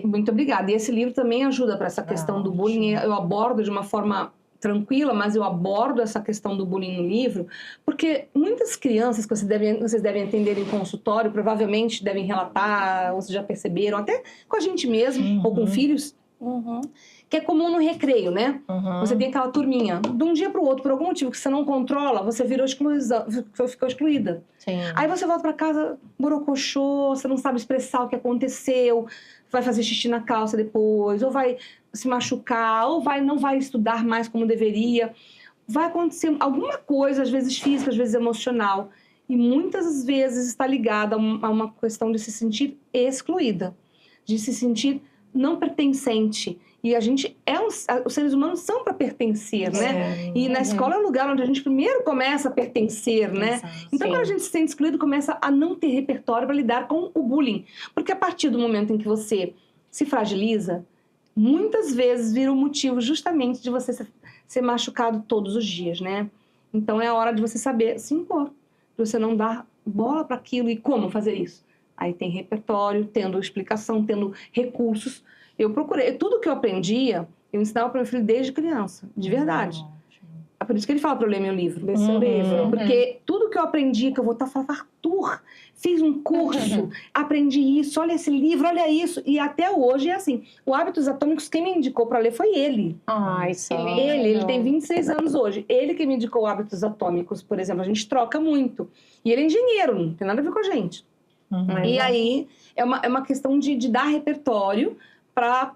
Muito obrigada. E esse livro também ajuda para essa questão do bullying. Eu abordo de uma forma tranquila, mas eu abordo essa questão do bullying no livro, porque muitas crianças que vocês devem atender em consultório, provavelmente devem relatar, ou vocês já perceberam, até com a gente mesmo, ou com filhos, que é comum no recreio, né? Você tem aquela turminha, de um dia para o outro, por algum motivo que você não controla, você virou exclusão, ficou excluída. Sim. Aí você volta para casa, borocochô, você não sabe expressar o que aconteceu, vai fazer xixi na calça depois, ou vai se machucar, ou não vai estudar mais como deveria. Vai acontecer alguma coisa, às vezes física, às vezes emocional, e muitas vezes está ligada a uma questão de se sentir excluída, de se sentir não pertencente. E a gente os seres humanos são para pertencer, né? E na escola é o lugar onde a gente primeiro começa a pertencer, né? Exato. Então, quando a gente se sente excluído, começa a não ter repertório para lidar com o bullying. Porque a partir do momento em que você se fragiliza, muitas vezes vira um motivo justamente de você ser machucado todos os dias, né? Então, é a hora de você saber se impor, de você não dar bola para aquilo e como fazer isso. Aí tem repertório, tendo explicação, tendo recursos. Eu procurei, tudo que eu aprendia, eu ensinava para meu filho desde criança, de verdade. É por isso que ele fala para eu ler meu livro. Ler seu livro. Porque tudo que eu aprendi, que eu vou estar falando, Arthur, fiz um curso, aprendi isso, olha esse livro, olha isso. E até hoje é assim. O Hábitos Atômicos, quem me indicou para ler foi ele. Ai, que lindo. Ele tem 26 anos hoje. Ele que me indicou Hábitos Atômicos, por exemplo. A gente troca muito. E ele é engenheiro, não tem nada a ver com a gente. E aí, é uma questão de dar repertório para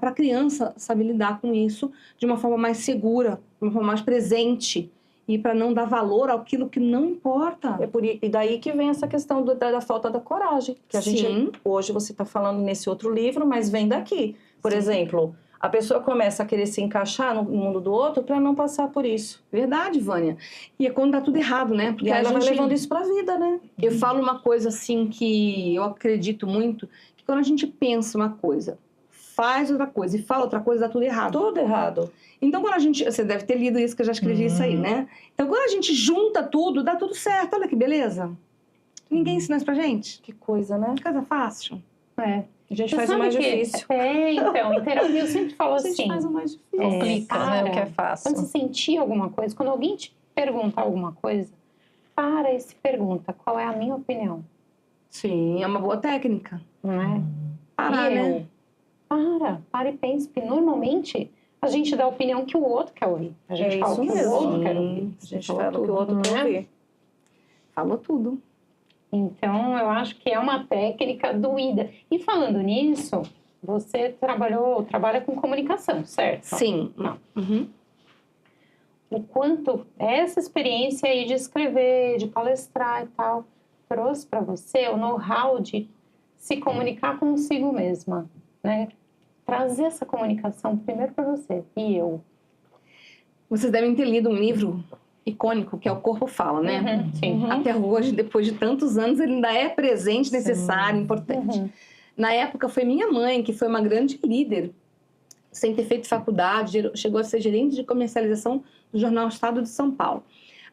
a criança saber lidar com isso de uma forma mais segura, de uma forma mais presente, e para não dar valor àquilo que não importa. E daí que vem essa questão da falta da coragem, que a gente, hoje você está falando nesse outro livro, mas vem daqui. Por exemplo, a pessoa começa a querer se encaixar no mundo do outro para não passar por isso. Verdade, Vânia. E é quando dá tudo errado, né? Porque ela vai levando isso para a vida, né? Eu falo uma coisa assim que eu acredito muito, que quando a gente pensa uma coisa, faz outra coisa e fala outra coisa, dá tudo errado. Tudo errado. Então, quando a gente... Você deve ter lido isso, que eu já escrevi isso aí, né? Então, quando a gente junta tudo, dá tudo certo. Olha que beleza. Ninguém ensina isso pra gente. Que coisa, né? Coisa fácil. É. A gente Você faz o sabe mais que- difícil. Então, em terapia eu sempre falo A assim. gente faz o mais difícil. Complica, né? O que é Quando fácil. você sentir alguma coisa, quando alguém te perguntar alguma coisa, para e se pergunta qual é a minha opinião, Sim, é uma boa técnica. não é? Parar, E eu? né? Para e pense, porque normalmente a gente dá a opinião que o outro quer ouvir. A gente É fala isso o que o mesmo. outro quer ouvir. A gente Falou fala o que o tudo, outro quer né? ouvir. Falou tudo. Então, eu acho que é uma técnica doída. E falando nisso, você trabalha com comunicação, certo? Sim. Não. Uhum. O quanto essa experiência aí de escrever, de palestrar e tal, trouxe para você o know-how de se comunicar consigo mesma, né? Trazer essa comunicação primeiro para você e eu. Vocês devem ter lido um livro icônico, que é O Corpo Fala, né? Sim. Até hoje, depois de tantos anos, ele ainda é presente, necessário, importante. Na época, foi minha mãe, que foi uma grande líder, sem ter feito faculdade, chegou a ser gerente de comercialização do jornal Estado de São Paulo.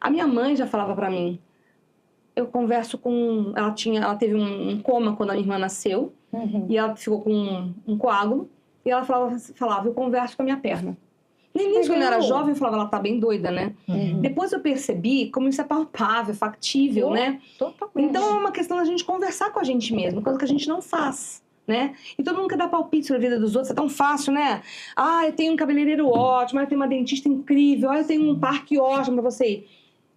A minha mãe já falava para mim, eu converso com... Ela teve um coma quando a minha irmã nasceu, e ela ficou com um coágulo, e ela falava, eu converso com a minha perna. No início, quando eu era jovem, eu falava, ela tá bem doida, né? Depois eu percebi como isso é palpável, factível, né? Totalmente. Então é uma questão da gente conversar com a gente mesmo, coisa que a gente não faz, né? E todo mundo quer dar palpite sobre a vida dos outros, é tão fácil, né? Ah, eu tenho um cabeleireiro ótimo, eu tenho uma dentista incrível, eu tenho um parque ótimo pra você ir.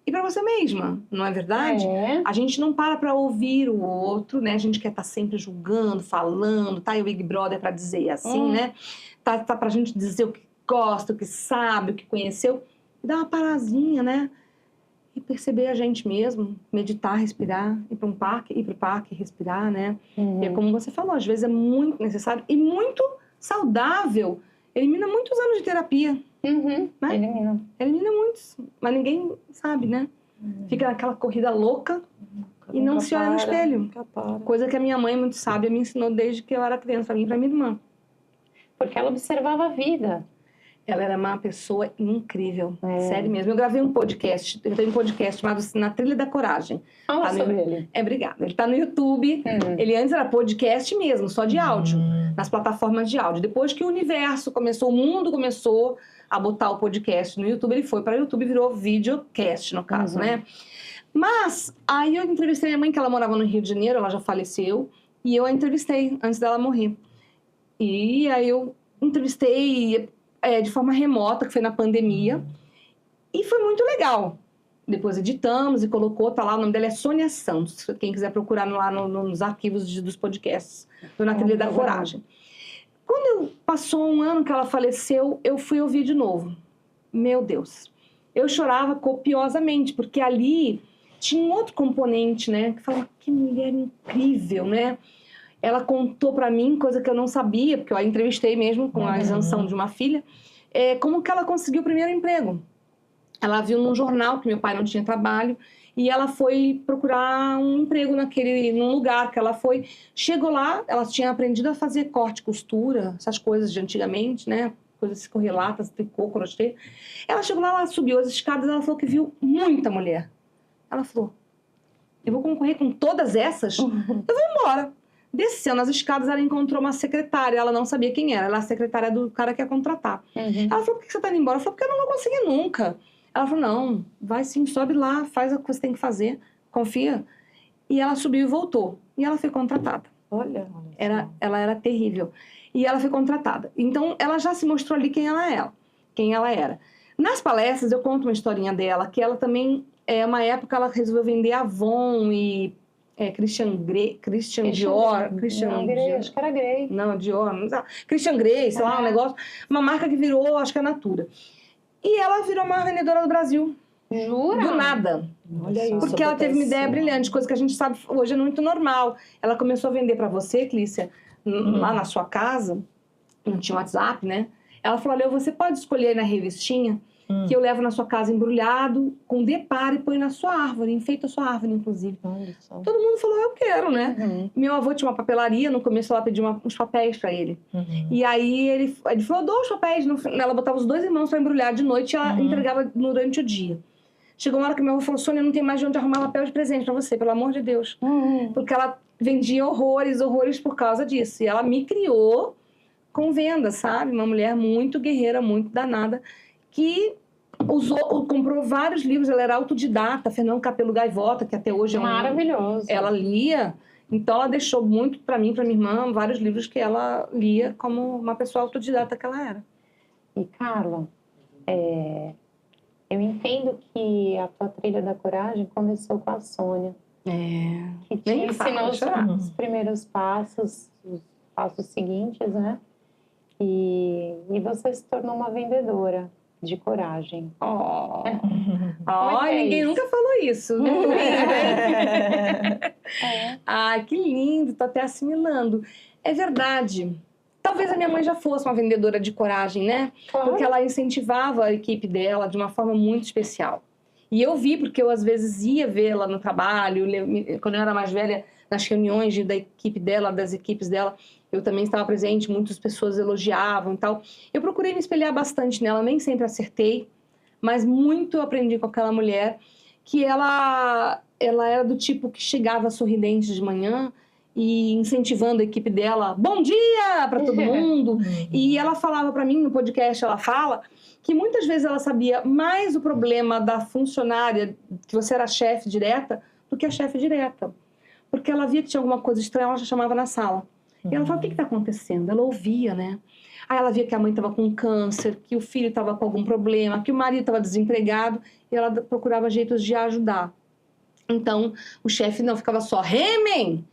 E pra você mesma, não é verdade? A gente não para ouvir o outro, né? A gente quer estar sempre julgando, falando, tá? E o Big Brother pra dizer assim, né? Tá pra gente dizer o que gosta, o que sabe, o que conheceu. E dar uma parazinha, né? E perceber a gente mesmo, meditar, respirar, ir pro parque, respirar, né? E é como você falou, às vezes é muito necessário e muito saudável. Elimina muitos anos de terapia. Né? Elimina muitos, mas ninguém sabe, né? Fica naquela corrida louca e não se olha no espelho. Coisa que a minha mãe, muito sábia, me ensinou desde que eu era criança, pra mim e pra minha irmã. Porque ela observava a vida. Ela era uma pessoa incrível, sério mesmo. Eu gravei um podcast, eu tenho um podcast chamado Na Trilha da Coragem. Fala sobre ele. Obrigada. Ele tá no YouTube. Ele antes era podcast mesmo, só de áudio, nas plataformas de áudio. Depois que o universo começou, o mundo começou a botar o podcast no YouTube, ele foi para o YouTube e virou videocast, no caso, né? Mas aí eu entrevistei minha mãe, que ela morava no Rio de Janeiro, ela já faleceu, e eu a entrevistei antes dela morrer. E aí eu entrevistei de forma remota, que foi na pandemia, e foi muito legal. Depois editamos e colocou, tá lá, o nome dela é Sônia Santos, quem quiser procurar lá nos arquivos dos podcasts do Na Trilha da Coragem. Quando passou um ano que ela faleceu, eu fui ouvir de novo. Meu Deus. Eu chorava copiosamente, porque ali tinha um outro componente, né? Que falava, que mulher incrível, né? Ela contou pra mim, coisa que eu não sabia, porque eu a entrevistei mesmo com a isenção de uma filha, como que ela conseguiu o primeiro emprego. Ela viu num jornal que meu pai não tinha trabalho, e ela foi procurar um emprego num lugar que ela foi. Chegou lá, ela tinha aprendido a fazer corte, costura, essas coisas de antigamente, né? Coisas correlatas, tricô, crochê. Ela chegou lá, ela subiu as escadas, ela falou que viu muita mulher. Ela falou, eu vou concorrer com todas essas? Eu vou embora. Descendo as escadas, ela encontrou uma secretária, ela não sabia quem era, ela era a secretária do cara que ia contratar. Ela falou, por que você tá indo embora? Eu falei, porque eu não vou conseguir nunca. Ela falou, não, vai sim, sobe lá, faz o que você tem que fazer, confia. E ela subiu e voltou. E ela foi contratada. Olha. Ela era terrível. E ela foi contratada. Então, ela já se mostrou ali quem ela era. Nas palestras, eu conto uma historinha dela, que ela também, uma época, ela resolveu vender Avon e Christian Dior. Acho que era Grey. Não, Dior. Não sei, Christian Grey, sei lá, um negócio. Uma marca que virou, acho que é Natura. E ela virou a maior vendedora do Brasil. Jura? Do nada. Olha isso. Porque ela teve uma ideia brilhante, coisa que a gente sabe hoje é muito normal. Ela começou a vender pra você, Clícia, lá na sua casa, não tinha WhatsApp, né? Ela falou, olha, você pode escolher na revistinha que eu levo na sua casa embrulhado, com deparo e põe na sua árvore, enfeita a sua árvore, inclusive. Todo mundo falou, eu quero, né? Meu avô tinha uma papelaria, no começo ela pediu uns papéis pra ele. E aí ele falou, 2 papéis. Ela botava os 2 irmãos pra embrulhar de noite e ela entregava durante o dia. Chegou uma hora que meu avô falou, Sônia, não tem mais de onde arrumar papel de presente pra você, pelo amor de Deus. Porque ela vendia horrores por causa disso. E ela me criou com venda, sabe? Uma mulher muito guerreira, muito danada, que comprou vários livros, ela era autodidata, Fernando Capelo Gaivota, que até hoje é maravilhoso. Ela lia, então ela deixou muito pra mim, pra minha irmã, vários livros que ela lia como uma pessoa autodidata que ela era. E Carla, eu entendo que a tua trilha da coragem começou com a Sônia. Que te ensinou os primeiros passos, os passos seguintes, né? E você se tornou uma vendedora. de coragem. Ó, é ninguém isso? nunca falou isso. Muito lindo, hein? É. Ai, que lindo, tô até assimilando. É verdade. Talvez a minha mãe já fosse uma vendedora de coragem, né? Porque ela incentivava a equipe dela de uma forma muito especial. E eu vi, porque eu às vezes ia vê-la no trabalho, quando eu era mais velha, nas reuniões da equipe dela, das equipes dela, eu também estava presente, muitas pessoas elogiavam e tal. Eu procurei me espelhar bastante nela, nem sempre acertei, mas muito eu aprendi com aquela mulher, que ela era do tipo que chegava sorridente de manhã e incentivando a equipe dela, bom dia para todo mundo. E ela falava para mim no podcast, ela fala que muitas vezes ela sabia mais o problema da funcionária, que você era chefe direta, do que a chefe direta. Porque ela via que tinha alguma coisa estranha, ela já chamava na sala. E ela falava, o que está acontecendo? Ela ouvia, né? Aí ela via que a mãe estava com câncer, que o filho estava com algum problema, que o marido estava desempregado, e ela procurava jeitos de ajudar. Então, o chefe não ficava só, remem!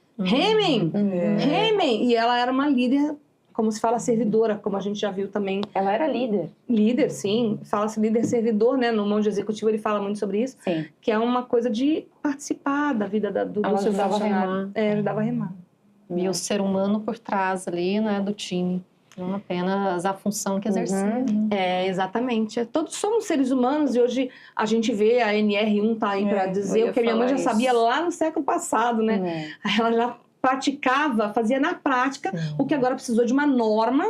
E ela era uma líder, como se fala, servidora, como a gente já viu também. Ela era líder. Líder, sim. Fala-se líder-servidor, né? No Monte Executivo ele fala muito sobre isso. Sim. Que é uma coisa de participar da vida do seu funcionário. Ajudava a remar. E o ser humano por trás ali, né, do time. Não apenas a função que exercia. Exatamente. Todos somos seres humanos e hoje a gente vê a NR1 tá aí para dizer o que a minha mãe já sabia lá no século passado, né? Ela já praticava, fazia na prática o que agora precisou de uma norma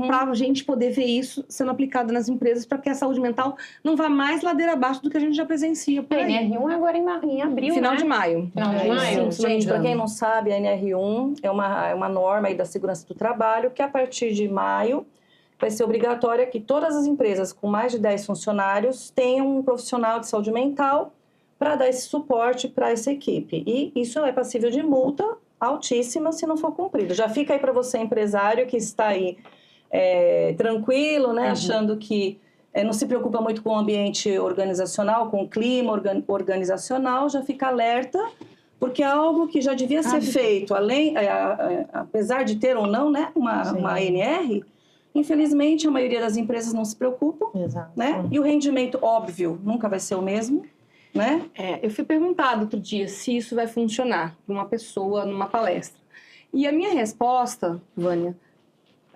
para a gente poder ver isso sendo aplicado nas empresas para que a saúde mental não vá mais ladeira abaixo do que a gente já presencia por aí. A NR1 agora em abril, Final de maio. Final de maio. Sim, gente, para quem não sabe, a NR1 é uma norma aí da segurança do trabalho que a partir de maio vai ser obrigatória que todas as empresas com mais de 10 funcionários tenham um profissional de saúde mental para dar esse suporte para essa equipe. E isso é passível de multa altíssima se não for cumprido. Já fica aí para você, empresário, que está aí tranquilo, né? Achando que não se preocupa muito com o ambiente organizacional, com o clima organizacional, já fica alerta, porque é algo que já devia ser feito, apesar de ter ou não, né, uma NR, infelizmente a maioria das empresas não se preocupam, né? E o rendimento, óbvio, nunca vai ser o mesmo. Né? Eu fui perguntado outro dia se isso vai funcionar para uma pessoa numa palestra. E a minha resposta, Vânia,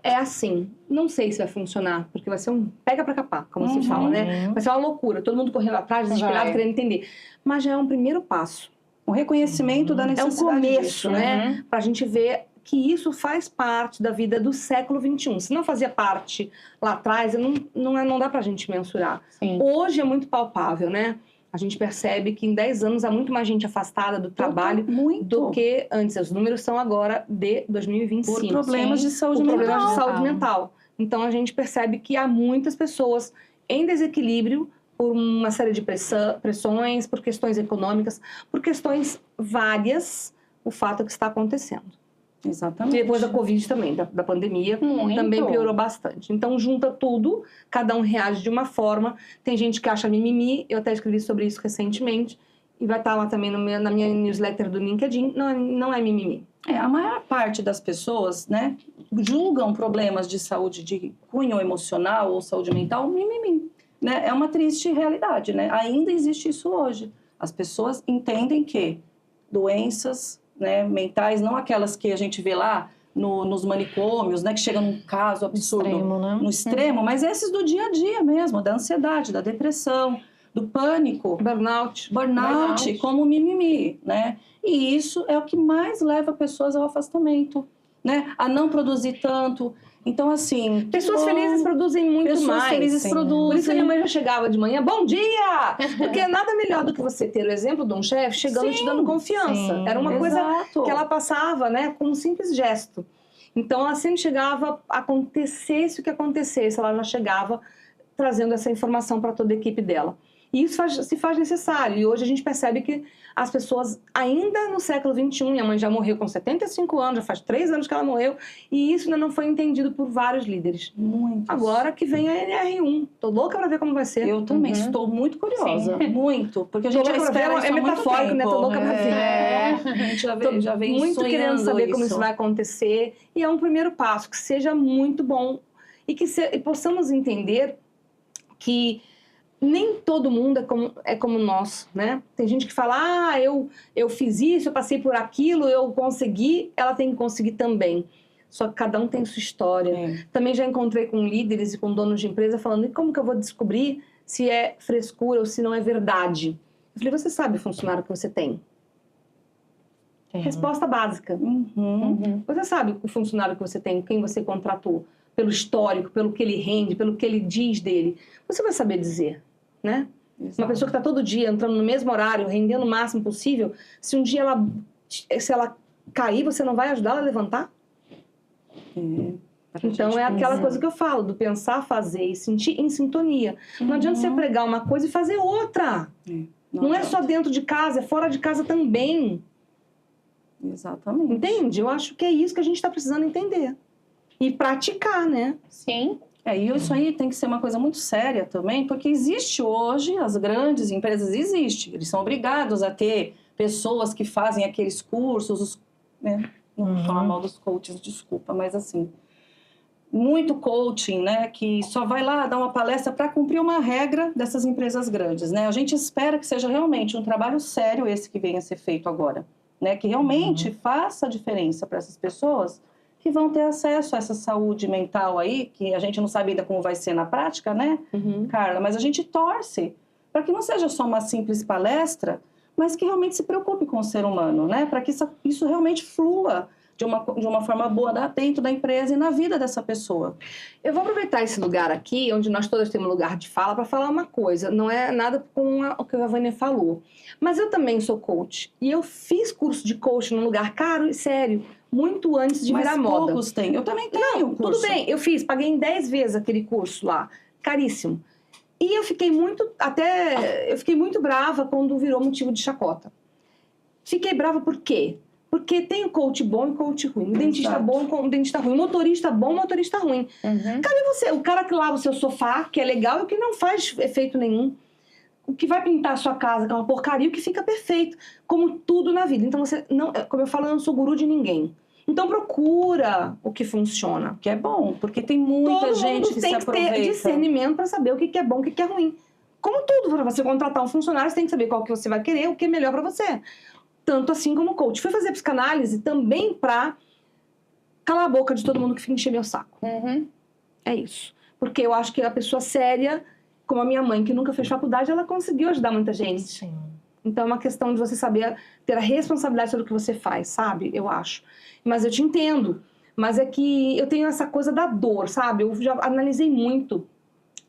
é assim, não sei se vai funcionar, porque vai ser um pega para capar, como se fala, né? Vai ser uma loucura, todo mundo correndo atrás, desesperado, querendo entender. Mas já é um primeiro passo. Um reconhecimento da necessidade É um começo, disso, né? Para a gente ver que isso faz parte da vida do século XXI. Se não fazia parte lá atrás, não dá para a gente mensurar. Sim. Hoje é muito palpável, né? A gente percebe que em 10 anos há muito mais gente afastada do trabalho do que antes. Os números são agora de 2025. Por problemas de saúde mental. Problemas de saúde mental. Então, a gente percebe que há muitas pessoas em desequilíbrio por uma série de pressões, por questões econômicas, por questões várias, o fato é que está acontecendo. Exatamente. E depois da Covid também, da pandemia, também piorou bastante. Então, junta tudo, cada um reage de uma forma. Tem gente que acha mimimi, eu até escrevi sobre isso recentemente, e vai estar lá também na minha newsletter do LinkedIn, não é mimimi. A maior parte das pessoas, né, julgam problemas de saúde de cunho emocional ou saúde mental mimimi. Né? É uma triste realidade, né? Ainda existe isso hoje. As pessoas entendem que doenças, né, mentais, não aquelas que a gente vê lá nos manicômios, né, que chegam num caso absurdo, extremo, né? no extremo, mas esses do dia a dia mesmo, da ansiedade, da depressão, do pânico, burnout, como mimimi, né? E isso é o que mais leva pessoas ao afastamento, né? A não produzir tanto. Então, assim... Pessoas felizes produzem muito mais. Pessoas felizes produzem. Por isso a minha mãe já chegava de manhã, bom dia! Porque é nada melhor do que você ter o exemplo de um chefe chegando e te dando confiança. Era uma coisa que ela passava, né, com um simples gesto. Então, ela sempre chegava, acontecesse o que acontecesse, ela já chegava trazendo essa informação para toda a equipe dela. E isso se faz necessário. E hoje a gente percebe que as pessoas, ainda no século XXI, minha mãe já morreu com 75 anos, já faz 3 anos que ela morreu, e isso ainda não foi entendido por vários líderes. Muitos. Agora que vem a NR1. Tô louca pra ver como vai ser. Eu também estou muito curiosa. Muito. Porque a gente já espera isso há muito metafórico, tempo. né? Tô louca pra ver. A gente já vem muito sonhando querendo saber como isso vai acontecer. E é um primeiro passo, que seja muito bom. E que possamos entender que nem todo mundo é como nós, né? Tem gente que fala, eu fiz isso, eu passei por aquilo, eu consegui, ela tem que conseguir também. Só que cada um tem sua história. Também já encontrei com líderes e com donos de empresa falando, e como que eu vou descobrir se é frescura ou se não é verdade? Eu falei, você sabe o funcionário que você tem? Resposta básica. Você sabe o funcionário que você tem, quem você contratou, pelo histórico, pelo que ele rende, pelo que ele diz dele. Você vai saber dizer, né? Exato. Uma pessoa que está todo dia entrando no mesmo horário, rendendo o máximo possível, se um dia se ela cair, você não vai ajudar ela a levantar? Então é aquela coisa que eu falo, do pensar, fazer e sentir em sintonia. Não adianta você pregar uma coisa e fazer outra. Não é só dentro de casa, é fora de casa também. Exatamente. Entende? Eu acho que é isso que a gente está precisando entender. E praticar, né? Sim. E isso aí tem que ser uma coisa muito séria também, porque existe hoje, as grandes empresas existem, eles são obrigados a ter pessoas que fazem aqueles cursos, né? Não vou falar mal dos coaches, desculpa, mas assim, muito coaching, né, que só vai lá dar uma palestra para cumprir uma regra dessas empresas grandes, né? A gente espera que seja realmente um trabalho sério esse que venha a ser feito agora, né? Que realmente faça a diferença para essas pessoas que vão ter acesso a essa saúde mental aí, que a gente não sabe ainda como vai ser na prática, né, Carla? Mas a gente torce para que não seja só uma simples palestra, mas que realmente se preocupe com o ser humano, né? Para que isso realmente flua de uma forma boa dentro da empresa e na vida dessa pessoa. Eu vou aproveitar esse lugar aqui, onde nós todas temos lugar de fala, para falar uma coisa. Não é nada com o que a Vânia falou. Mas eu também sou coach. E eu fiz curso de coach num lugar caro e sério, muito antes de virar moda. Mas poucos têm. Eu também tenho um curso. Tudo bem, eu fiz. Paguei em 10 vezes aquele curso lá. Caríssimo. E eu fiquei muito brava quando virou motivo de chacota. Fiquei brava por quê? Porque tem o coach bom e coach ruim. O dentista bom e dentista ruim. O motorista bom e motorista ruim. Cadê você? O cara que lava o seu sofá, que é legal, e o que não faz efeito nenhum. O que vai pintar a sua casa, que é uma porcaria, o que fica perfeito. Como tudo na vida. Então, você não, como eu falo, eu não sou guru de ninguém. Então procura o que funciona. Que é bom, porque tem muita gente que se aproveita. Todo mundo tem que ter discernimento para saber o que é bom, o que é ruim. Como tudo, para você contratar um funcionário, você tem que saber qual que você vai querer, o que é melhor para você. Tanto assim como coach. Fui fazer psicanálise também para calar a boca de todo mundo que fica enchendo meu saco. É isso. Porque eu acho que a pessoa séria, como a minha mãe, que nunca fez faculdade, ela conseguiu ajudar muita gente. Sim. Então é uma questão de você saber ter a responsabilidade sobre o que você faz, sabe? Eu acho. Mas eu te entendo. Mas é que eu tenho essa coisa da dor, sabe? Eu já analisei muito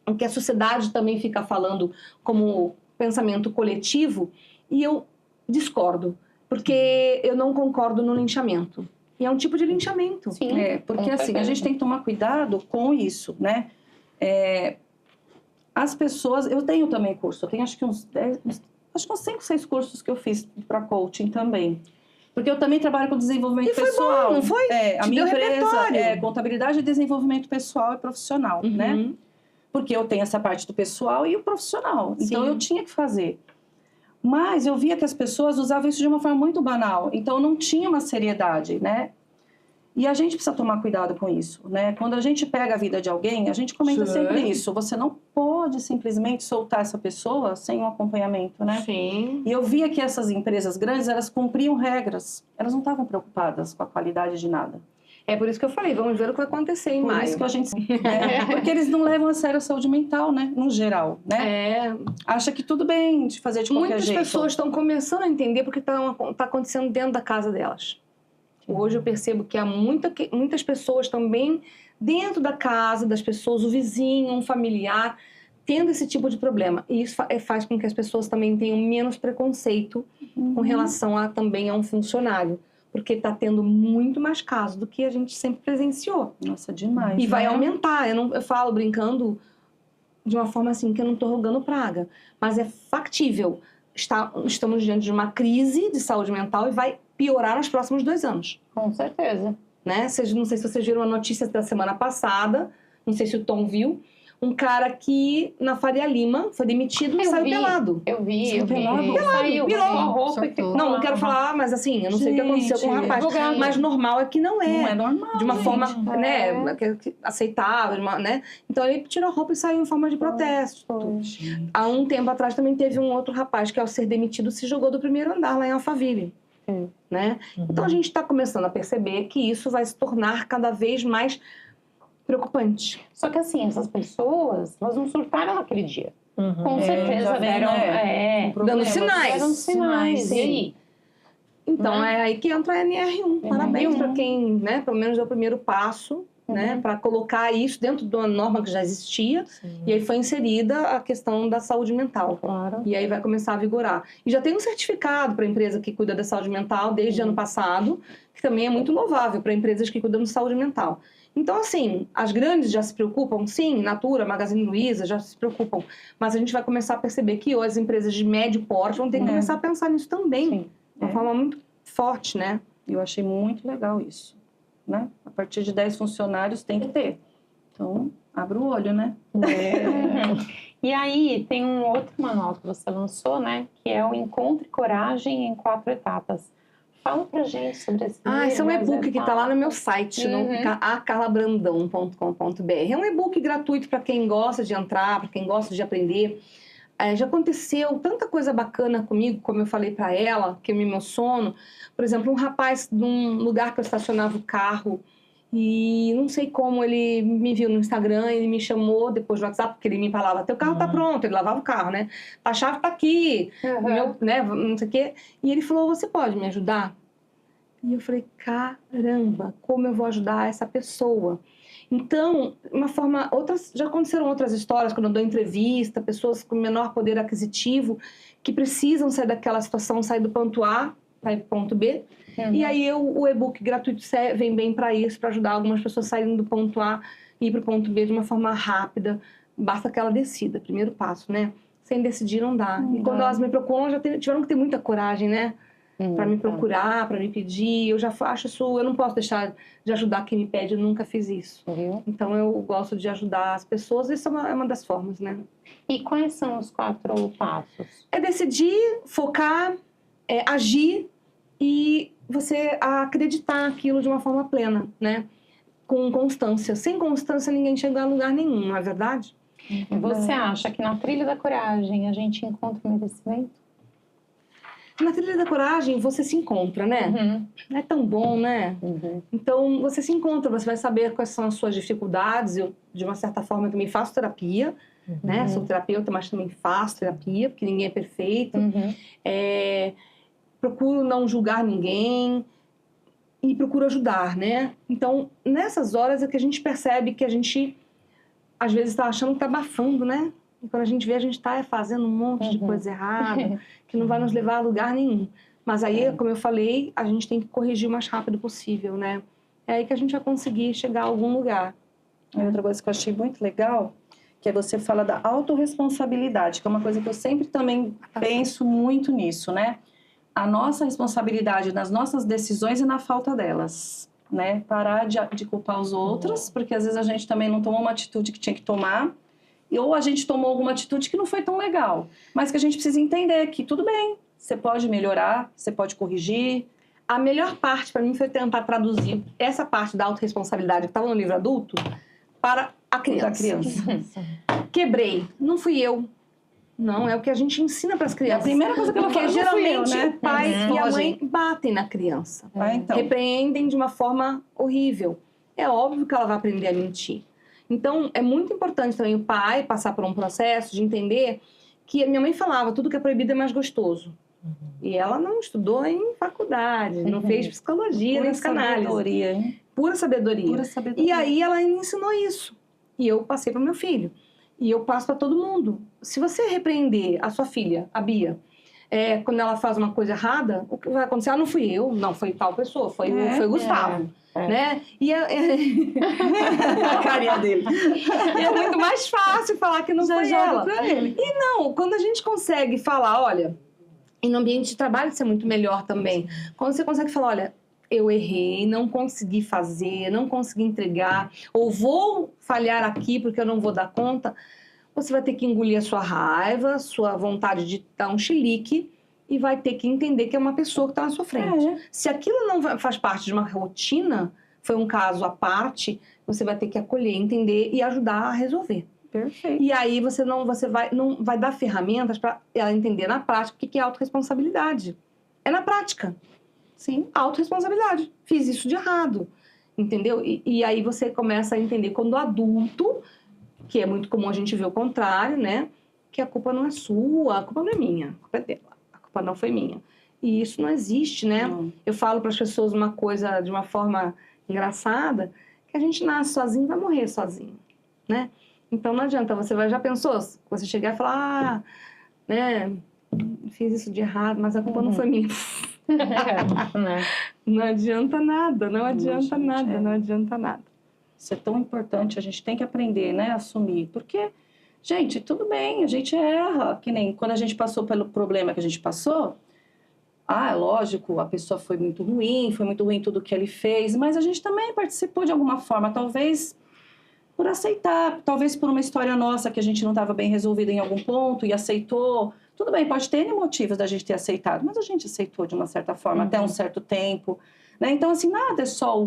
o que a sociedade também fica falando como pensamento coletivo e eu discordo. Porque eu não concordo no linchamento. E é um tipo de linchamento. Sim. Porque assim, a gente tem que tomar cuidado com isso, né? As pessoas... Eu tenho também curso. Eu tenho acho que uns 5, 6 cursos que eu fiz para coaching também. Porque eu também trabalho com desenvolvimento pessoal. Bom, não foi? A minha empresa é contabilidade e desenvolvimento pessoal e profissional, né? Porque eu tenho essa parte do pessoal e o profissional. Então, eu tinha que fazer. Mas eu via que as pessoas usavam isso de uma forma muito banal. Então, não tinha uma seriedade, né? E a gente precisa tomar cuidado com isso, né? Quando a gente pega a vida de alguém, a gente comenta sempre isso. Você não pode simplesmente soltar essa pessoa sem um acompanhamento, né? Sim. E eu via que essas empresas grandes, elas cumpriam regras. Elas não estavam preocupadas com a qualidade de nada. É por isso que eu falei, vamos ver o que vai acontecer em maio. Por isso que a gente... porque eles não levam a sério a saúde mental, né? No geral, né? Acha que tudo bem de fazer de qualquer jeito. Muitas pessoas estão começando a entender porque tá acontecendo dentro da casa delas. Hoje eu percebo que há muitas pessoas também dentro da casa das pessoas, o vizinho, um familiar, tendo esse tipo de problema. E isso faz com que as pessoas também tenham menos preconceito com relação também a um funcionário. Porque está tendo muito mais casos do que a gente sempre presenciou. Nossa, demais. E vai aumentar. Eu falo brincando de uma forma assim que eu não estou rogando praga. Mas é factível. Estamos diante de uma crise de saúde mental e vai piorar nos próximos 2 anos. Com certeza. Né? Não sei se vocês viram a notícia da semana passada, não sei se o Tom viu, um cara que na Faria Lima foi demitido e saiu pelado. Eu vi. Saiu, virou a roupa e ficou Não lá. quero falar, mas assim, eu não sei o que aconteceu com o rapaz. Mas normal é que não é. Não é normal, De uma gente. forma, né, aceitável, né? Então ele tirou a roupa e saiu em forma de protesto. Há um tempo atrás também teve um outro rapaz que, ao ser demitido, se jogou do primeiro andar lá em Alphaville. Né? Então a gente está começando a perceber que isso vai se tornar cada vez mais preocupante. Só que assim, essas pessoas, elas não surtaram naquele dia. Com já certeza vem, deram, né? Dando sinais. Deram sinais. E aí? Então é aí que entra a NR1. Parabéns para quem, né, pelo menos deu o primeiro passo, né, para colocar isso dentro de uma norma que já existia. E aí foi inserida a questão da saúde mental. Claro. E aí vai começar a vigorar. E já tem um certificado para a empresa que cuida da saúde mental desde ano passado, que também é muito louvável para empresas que cuidam de saúde mental. Então, assim, as grandes já se preocupam, sim, Natura, Magazine Luiza já se preocupam, mas a gente vai começar a perceber que as empresas de médio porte vão ter que começar a pensar nisso também, de uma forma muito forte, né? Eu achei muito legal isso, né? A partir de 10 funcionários tem que ter. Então, abre o olho, né? E aí, tem um outro manual que você lançou, né? Que é o Encontre Coragem em 4 Etapas. Fala pra gente sobre esse livro. Esse é um e-book que está lá no meu site, no acarlabrandão.com.br. É um e-book gratuito para quem gosta de entrar, para quem gosta de aprender. Já aconteceu tanta coisa bacana comigo, como eu falei para ela, que eu me emociono. Por exemplo, um rapaz num lugar que eu estacionava o carro, e não sei como ele me viu no Instagram, ele me chamou depois do WhatsApp, porque ele me falava, teu carro tá pronto, ele lavava o carro, né? A chave tá aqui, meu, né, não sei o quê. E ele falou, você pode me ajudar? E eu falei, caramba, como eu vou ajudar essa pessoa? Então, já aconteceram outras histórias, quando eu dou entrevista, pessoas com menor poder aquisitivo, que precisam sair daquela situação, sair do ponto A para o ponto B. E aí o e-book gratuito vem bem para isso, para ajudar algumas pessoas a saírem do ponto A e ir para o ponto B de uma forma rápida. Basta aquela descida, primeiro passo, né? Sem decidir não dá. E quando elas me procuram, já tiveram que ter muita coragem, né? Para me procurar, para me pedir. Eu já faço isso, eu não posso deixar de ajudar quem me pede, eu nunca fiz isso. Então eu gosto de ajudar as pessoas, isso é uma das formas, né? E quais são os 4 passos? É decidir, focar, agir e você acreditar aquilo de uma forma plena, né? Com constância. Sem constância ninguém chega a lugar nenhum, não é verdade? Você acha que na trilha da coragem a gente encontra o merecimento? Na trilha da coragem você se encontra, né? É tão bom, né? Então você se encontra, você vai saber quais são as suas dificuldades. Eu, de uma certa forma, também faço terapia, né? Sou terapeuta, mas também faço terapia, porque ninguém é perfeito. Procuro não julgar ninguém e procuro ajudar, né? Então, nessas horas é que a gente percebe que a gente, às vezes, está achando que está abafando, né? E quando a gente vê, a gente está fazendo um monte de coisa errada, que não vai nos levar a lugar nenhum. Mas aí, como eu falei, a gente tem que corrigir o mais rápido possível, né? É aí que a gente vai conseguir chegar a algum lugar. Outra coisa que eu achei muito legal, que é você fala da autorresponsabilidade, que é uma coisa que eu sempre também penso muito nisso, né? A nossa responsabilidade nas nossas decisões e na falta delas, né? Parar de culpar os outros, porque às vezes a gente também não tomou uma atitude que tinha que tomar, ou a gente tomou alguma atitude que não foi tão legal, mas que a gente precisa entender que tudo bem, você pode melhorar, você pode corrigir. A melhor parte para mim foi tentar traduzir essa parte da autorresponsabilidade que estava no livro adulto para a criança. Quebrei, não fui eu. Não, é o que a gente ensina para as crianças. A primeira coisa que ela fala, geralmente né? o pai e a mãe batem na criança. Então. Repreendem de uma forma horrível. É óbvio que ela vai aprender a mentir. Então, é muito importante também o pai passar por um processo de entender que a minha mãe falava, tudo que é proibido é mais gostoso. E ela não estudou em faculdade, não fez psicologia, nem psicanálise. Pura sabedoria. Pura sabedoria. E aí ela me ensinou isso. E eu passei para o meu filho. E eu passo para todo mundo. Se você repreender a sua filha, a Bia, quando ela faz uma coisa errada, o que vai acontecer? Ah, não fui eu, não foi tal pessoa, foi o Gustavo. Né? E a carinha dele. E é muito mais fácil falar que não foi ela. E não, quando a gente consegue falar, olha, e no ambiente de trabalho isso é muito melhor também. Quando você consegue falar, olha, eu errei, não consegui fazer, não consegui entregar, ou vou falhar aqui porque eu não vou dar conta, você vai ter que engolir a sua raiva, sua vontade de dar um chilique e vai ter que entender que é uma pessoa que está na sua frente. Se aquilo não faz parte de uma rotina, foi um caso à parte, você vai ter que acolher, entender e ajudar a resolver. Perfeito. E aí você não vai dar ferramentas para ela entender na prática o que é autorresponsabilidade. É na prática. Sim. Autorresponsabilidade. Fiz isso de errado. Entendeu? E aí você começa a entender quando adulto, que é muito comum a gente ver o contrário, né? Que a culpa não é sua, a culpa não é minha, a culpa é dela, a culpa não foi minha. E isso não existe, né? Eu falo para as pessoas uma coisa de uma forma engraçada, que a gente nasce sozinho e vai morrer sozinho, né? Então não adianta, já pensou? Você chegar e falar, né? Fiz isso de errado, mas a culpa não foi minha. Não adianta nada, não adianta nada, não adianta nada. Isso é tão importante, a gente tem que aprender, né, a assumir. Porque, gente, tudo bem, a gente erra. Que nem quando a gente passou pelo problema que a gente passou, lógico, a pessoa foi muito ruim tudo que ele fez, mas a gente também participou de alguma forma, talvez por aceitar, talvez por uma história nossa que a gente não estava bem resolvida em algum ponto e aceitou. Tudo bem, pode ter motivos da gente ter aceitado, mas a gente aceitou de uma certa forma, até um certo tempo, né? Então, assim, nada é só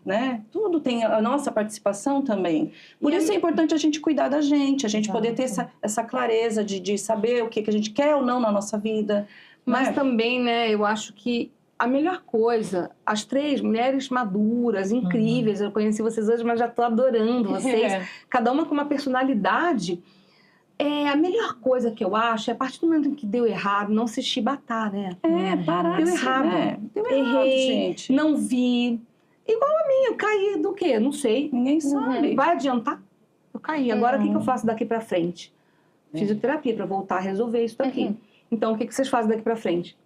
né? Tudo tem a nossa participação também. Por isso é importante a gente cuidar da gente, a gente poder ter essa clareza de saber o que a gente quer ou não na nossa vida. Mas também, né, eu acho que a melhor coisa, as 3 mulheres maduras, incríveis, eu conheci vocês hoje, mas já estou adorando vocês, cada uma com uma personalidade. A melhor coisa que eu acho é a partir do momento em que deu errado, não se chibatar, né? Parar. Deu errado. Né? Deu errado, Errei, gente. não vi. Igual a mim, eu caí do quê? Não sei. Ninguém sabe. Vai adiantar? Eu caí. Agora, o que eu faço daqui pra frente? Fisioterapia, pra voltar a resolver isso daqui. Então, o que vocês fazem daqui pra frente?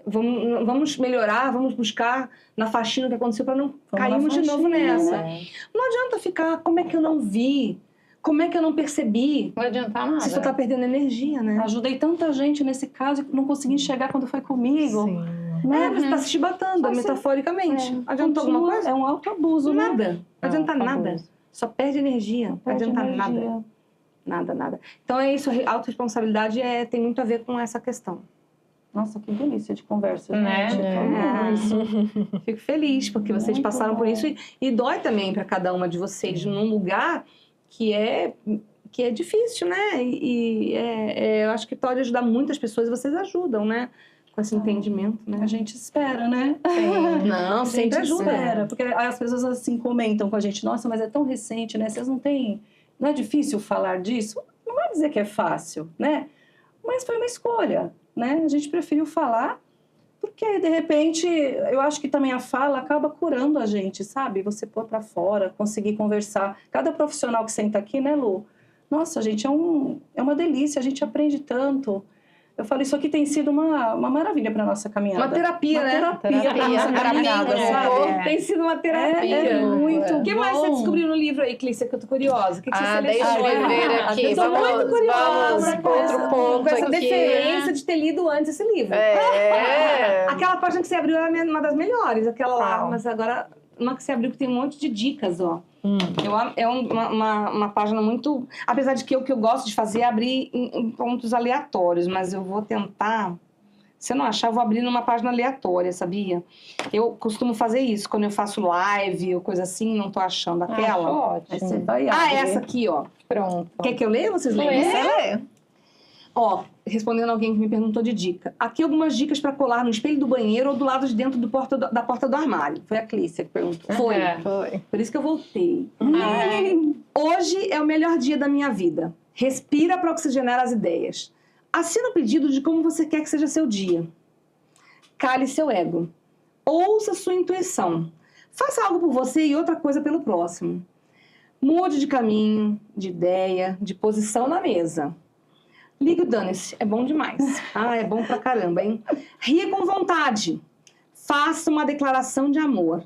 Vamos melhorar, vamos buscar na faxina o que aconteceu pra não cairmos de novo nessa. Não adianta ficar, como é que eu não vi? Como é que eu não percebi? Não vai adiantar nada. Você só tá perdendo energia, né? Ajudei tanta gente nesse caso que não consegui enxergar quando foi comigo. Sim. Né? Você tá se chibatando, metaforicamente. Adiantou alguma coisa? É um autoabuso, né? Nada. Não adianta nada. Só perde energia. Não adianta nada. Nada. Então é isso, a autorresponsabilidade tem muito a ver com essa questão. Nossa, que delícia de conversa, Né? gente. Fico feliz, porque vocês passaram por isso e dói também para cada uma de vocês num lugar que é difícil, né? Eu acho que pode ajudar muitas pessoas e vocês ajudam, né? Com esse entendimento, né? A gente espera, né? Não, sempre ajuda. Espera, porque as pessoas assim comentam com a gente, nossa, mas é tão recente, né? Vocês não têm... Não é difícil falar disso? Não vai dizer que é fácil, né? Mas foi uma escolha, né? A gente preferiu falar porque, de repente, eu acho que também a fala acaba curando a gente, sabe? Você pôr pra fora, conseguir conversar. Cada profissional que senta aqui, né, Lu? Nossa, gente, é uma delícia, a gente aprende tanto. Eu falo, isso aqui tem sido uma maravilha para nossa caminhada. Uma terapia, né? Terapia para nossa caminhada, sabe? Tem sido uma terapia. É muito bom. O que mais você descobriu no livro aí, Clícia, que eu tô curiosa? O que você deixa selecionou? eu ver aqui. Eu tô muito curiosa. Vamos outro ponto com essa aqui. deferência de ter lido antes esse livro. Aquela página que você abriu é uma das melhores. Aquela lá, mas agora... Uma que você abriu que tem um monte de dicas, ó. É uma página muito... Apesar de que o que eu gosto de fazer é abrir em pontos aleatórios, mas eu vou tentar... Se eu não achar, eu vou abrir numa página aleatória, sabia? Eu costumo fazer isso, quando eu faço live ou coisa assim, não tô achando aquela. Ótimo. Aí você vai abrir. Essa aqui, ó. Pronto. Quer que eu leia ou vocês leem? Você lê? Ó, respondendo alguém que me perguntou de dica. Aqui algumas dicas para colar no espelho do banheiro ou do lado de dentro da porta do armário. Foi a Clícia que perguntou. Foi. Foi. Por isso que eu voltei. Hoje é o melhor dia da minha vida. Respira para oxigenar as ideias. Assina o pedido de como você quer que seja seu dia. Cale seu ego. Ouça sua intuição. Faça algo por você e outra coisa pelo próximo. Mude de caminho, de ideia, de posição na mesa. Ligue o dane-se, é bom demais. É bom pra caramba, hein? Ria com vontade. Faça uma declaração de amor.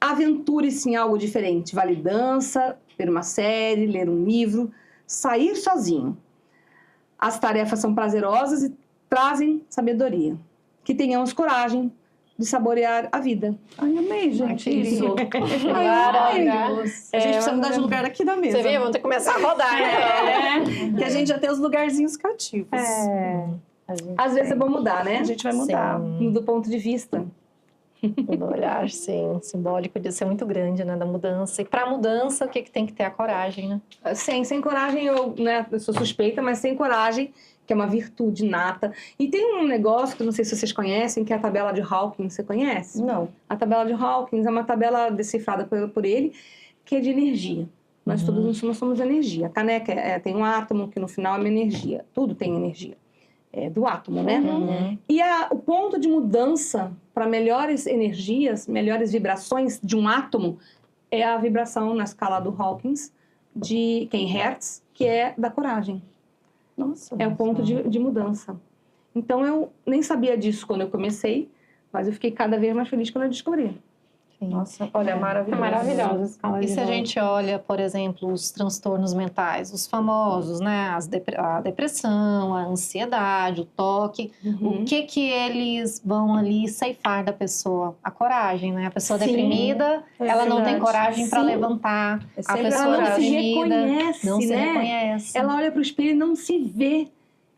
Aventure-se em algo diferente. Vale dança, ver uma série, ler um livro, sair sozinho. As tarefas são prazerosas e trazem sabedoria. Que tenhamos coragem de saborear a vida. Ai, amei, gente, isso. Maravilhoso. A gente precisa mudar de lugar aqui da mesa. Você viu? Vamos ter que começar a rodar, né? Que a gente já tem os lugarzinhos cativos. Às vezes é bom mudar, né? A gente vai mudar. Do ponto de vista. Do olhar, sim, simbólico de ser muito grande, né, da mudança. E para mudança, o que tem que ter? A coragem, né? Sem coragem, eu sou suspeita, mas sem coragem, que é uma virtude nata. E tem um negócio que eu não sei se vocês conhecem, que é a tabela de Hawkins. Você conhece? Não. A tabela de Hawkins é uma tabela decifrada por ele, que é de energia. Nós todos somos energia. A caneca tem um átomo, que no final é uma energia. Tudo tem energia. É do átomo, né? E o ponto de mudança para melhores energias, melhores vibrações de um átomo, é a vibração na escala do Hawkins, de em Hertz, que é da coragem. Nossa. É o ponto de mudança. Então, eu nem sabia disso quando eu comecei, mas eu fiquei cada vez mais feliz quando eu descobri. Nossa, olha, maravilhoso. Maravilhosa a escala E de se a Hawkins. gente olha, por exemplo, os transtornos mentais, os famosos, né? A depressão, a ansiedade, o toque, o que eles vão ali ceifar da pessoa? A coragem, né? A pessoa Sim, deprimida, ela não tem verdade. coragem para Sim. levantar. É A sempre pessoa Ela não se deprimida reconhece, não se né? reconhece. Ela olha para o espelho e não se vê.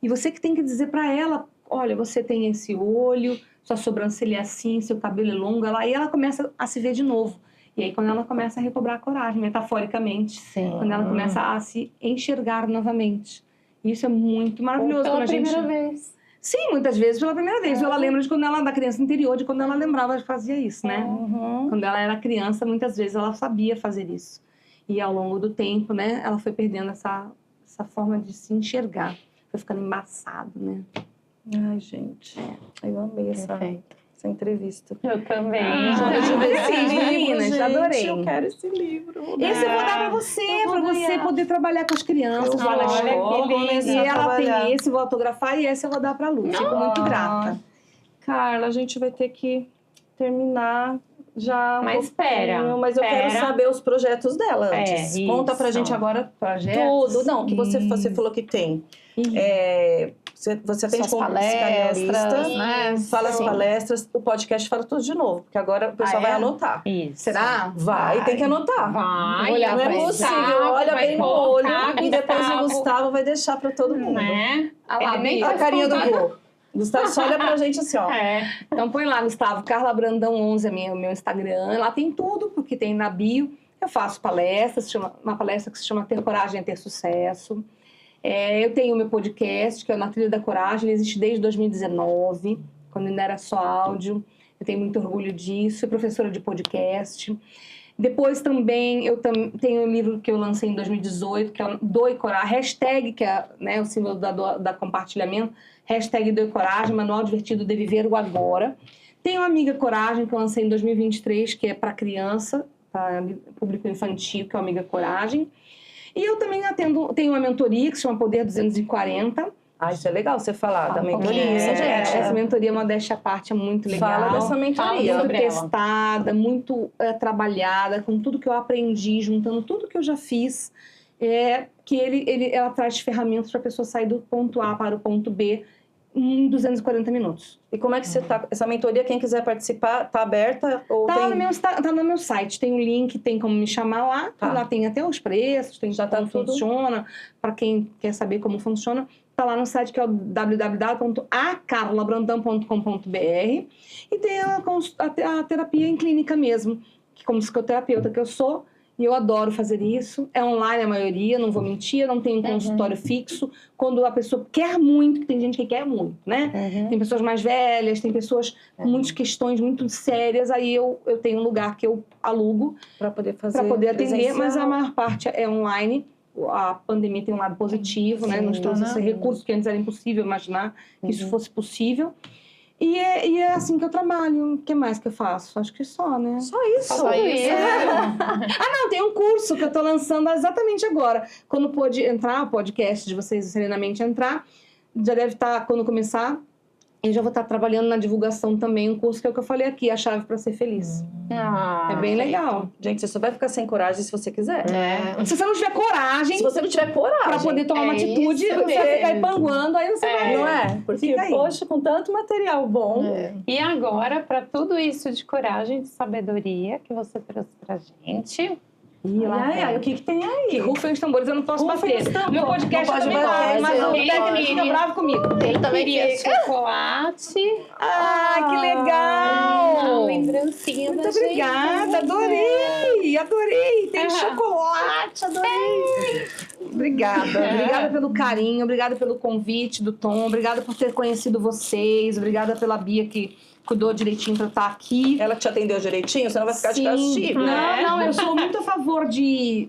E você que tem que dizer para ela, olha, você tem esse olho, sua sobrancelha é assim, seu cabelo é longo, e ela começa a se ver de novo. E aí, quando ela começa a recobrar a coragem, metaforicamente, Sim. quando ela começa a se enxergar novamente. Isso é muito maravilhoso. Pela quando a gente... primeira vez. Sim, muitas vezes pela primeira vez. Ela lembra de quando ela, da criança interior, de quando ela lembrava de fazer isso, né? Quando ela era criança, muitas vezes ela sabia fazer isso. E ao longo do tempo, né, ela foi perdendo essa forma de se enxergar. Foi ficando embaçado, né? Ai, gente. Eu amei essa entrevista. Eu também. Meninas, adorei. Eu quero esse livro. Esse eu vou dar pra você poder trabalhar com as crianças lá na Olha, escola. que lindo. E ela Trabalhar. tem esse, vou autografar, e esse eu vou dar pra Lu. Fico muito grata. Carla, a gente vai ter que terminar já. Mas espera, Mas eu quero espera. saber os projetos dela antes. É, Conta pra isso. gente agora Projetos? tudo. Não, que você falou que tem. Você atende Suas como palestras, psicanalista, né? fala as palestras, o podcast fala tudo de novo, porque agora o pessoal vai anotar. Isso. Será? Vai, tem que anotar. Vai. Vou olhar Não pra é ele. possível, olha vai bem no colocar, olho e depois o Gustavo, Gustavo vai deixar pra todo mundo. Né? Ele nem A carinha do contar. Gu. Gustavo só olha pra gente assim, ó. Então põe lá, Gustavo, Carla Brandão 11 é meu Instagram. Lá tem tudo, porque tem na bio. Eu faço palestras, uma palestra que se chama Ter Coragem é Ter Sucesso. Eu tenho o meu podcast, que é o Na Trilha da Coragem. Ele existe desde 2019, quando ainda era só áudio. Eu tenho muito orgulho disso. Sou professora de podcast. Depois também eu tenho um livro que eu lancei em 2018, que é o Doe Coragem, hashtag, que é, né, o símbolo da compartilhamento, hashtag Doe Coragem, Manual Divertido de Viver o Agora. Tenho a Amiga Coragem, que eu lancei em 2023, que é para criança, para público infantil, que é o Amiga Coragem. E eu também tenho uma mentoria que se chama Poder 240. Ah, isso é legal você falar da mentoria, gente. Essa mentoria, modéstia à parte, é muito legal. Fala dessa mentoria. Muito sobre ela. testada, muito trabalhada, com tudo que eu aprendi, juntando tudo que eu já fiz. Ela traz ferramentas para a pessoa sair do ponto A para o ponto B em 240 minutos. E como é que você tá? Essa mentoria, quem quiser participar, tá aberta? Ou Tá no meu site, tem o link, tem como me chamar lá. Tá. Lá tem até os preços, tem Já como tá tudo. funciona. Para quem quer saber como funciona, tá lá no site que é o www.acarlabrandão.com.br. E tem a terapia em clínica mesmo, que como psicoterapeuta que eu sou, e eu adoro fazer isso. É online a maioria, não vou mentir, eu não tenho um consultório fixo. Quando a pessoa quer muito, que tem gente que quer muito, né? Tem pessoas mais velhas, tem pessoas com muitas questões muito sérias, aí eu tenho um lugar que eu alugo para poder fazer para poder atender, presencial. mas a maior parte é online. A pandemia tem um lado positivo, né? Nos trouxe esse recurso que antes era impossível imaginar que isso fosse possível. E é assim que eu trabalho. O que mais que eu faço? Acho que só, né? Só isso. Só isso. Não, tem um curso que eu tô lançando exatamente agora. Quando pôde entrar, o podcast de vocês serenamente entrar, já deve estar, quando começar, Eu já vou estar trabalhando na divulgação também, um curso que é o que eu falei aqui, A Chave para Ser Feliz. Ah, É bem legal. Gente, você só vai ficar sem coragem se você quiser. Se você não tiver coragem Se você não tiver coragem. para poder tomar uma atitude, isso você vai ficar mesmo. panguando, aí você vai. Não é? Porque, Fica aí. poxa, com tanto material bom. E agora, para tudo isso de coragem, de sabedoria que você trouxe pra gente. O que tem aí? Que rufem os tambores, eu não posso Rufem bater. os tambores. Meu podcast Não eu pode também bater, gosto, mas não o pode. técnico fica bravo comigo. Ele também Queria quer. chocolate. Ah, que legal! Uma lembrancinha Muito da gente. obrigada, adorei! Tem chocolate, adorei! Obrigada pelo carinho, obrigada pelo convite do Tom, obrigada por ter conhecido vocês, obrigada pela Bia que cuidou direitinho pra eu estar aqui. Ela te atendeu direitinho? Você não vai ficar de Sim. castigo, né? Não, eu sou muito a favor de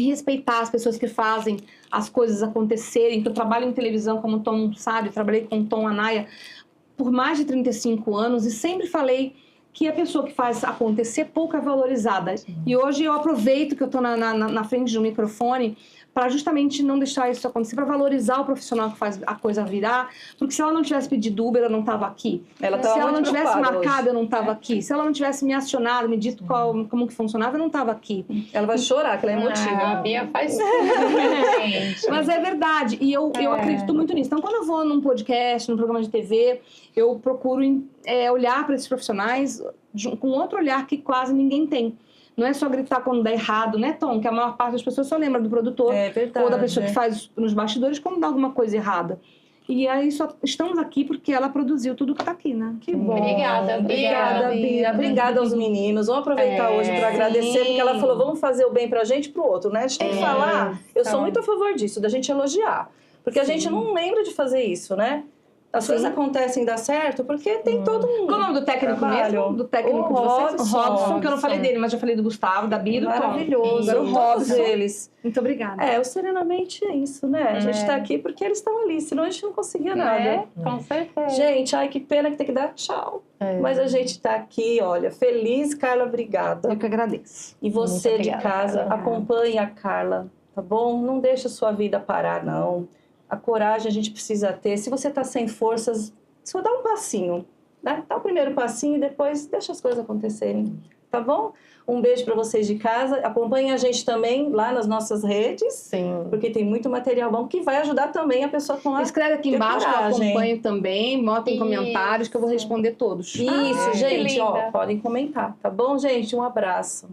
respeitar as pessoas que fazem as coisas acontecerem. Eu trabalho em televisão, como o Tom sabe, trabalhei com o Tom Anaia por mais de 35 anos e sempre falei que a pessoa que faz acontecer pouco é valorizada. E hoje eu aproveito que eu estou na frente de um microfone para justamente não deixar isso acontecer, para valorizar o profissional que faz a coisa virar, porque se ela não tivesse pedido Uber, eu não estava aqui. Se ela não tivesse marcado, eu não estava aqui. Se ela não tivesse me acionado, me dito como que funcionava, eu não estava aqui. Ela vai chorar, que ela é emotiva. A Bia faz tudo, gente. Mas é verdade, e eu acredito muito nisso. Então, quando eu vou num podcast, num programa de TV, eu procuro olhar para esses profissionais com outro olhar que quase ninguém tem. Não é só gritar quando dá errado, né, Tom? Que a maior parte das pessoas só lembra do produtor verdade, ou da pessoa que faz nos bastidores quando dá alguma coisa errada. E aí só estamos aqui porque ela produziu tudo que tá aqui, né? Que bom. Obrigada, Bia. Obrigada aos meninos. Vamos aproveitar hoje para agradecer, porque ela falou, vamos fazer o bem pra gente e pro outro, né? A gente tem que falar. Eu sou muito a favor disso, da gente elogiar. Porque a gente não lembra de fazer isso, né? As coisas acontecem e dá certo porque tem todo um Qual o nome do técnico trabalho. mesmo? Do técnico de vocês? O Robson, que eu não falei dele, mas já falei do Gustavo, da Bia e do Tom. Maravilhoso. Agora o Todos Robson. eles. Muito obrigada. O Serenamente é isso, né? A gente tá aqui porque eles estão ali, senão a gente não conseguia nada. Com certeza. Gente, ai, que pena que tem que dar tchau. Mas a gente tá aqui, olha, feliz, Carla, obrigada. Eu que agradeço. E você Muito de obrigada, casa, Carla. acompanhe a Carla, tá bom? Não deixa a sua vida parar, não. A coragem a gente precisa ter. Se você tá sem forças, só dá um passinho, né? Dá o primeiro passinho e depois deixa as coisas acontecerem, tá bom? Um beijo para vocês de casa. Acompanhem a gente também lá nas nossas redes, Sim. porque tem muito material bom que vai ajudar também a pessoa a tomar. Escreve aqui ter embaixo, que eu coragem. acompanho também. Bota em comentários que eu vou responder todos. Isso, que gente, ó, linda. podem comentar, tá bom, gente? Um abraço.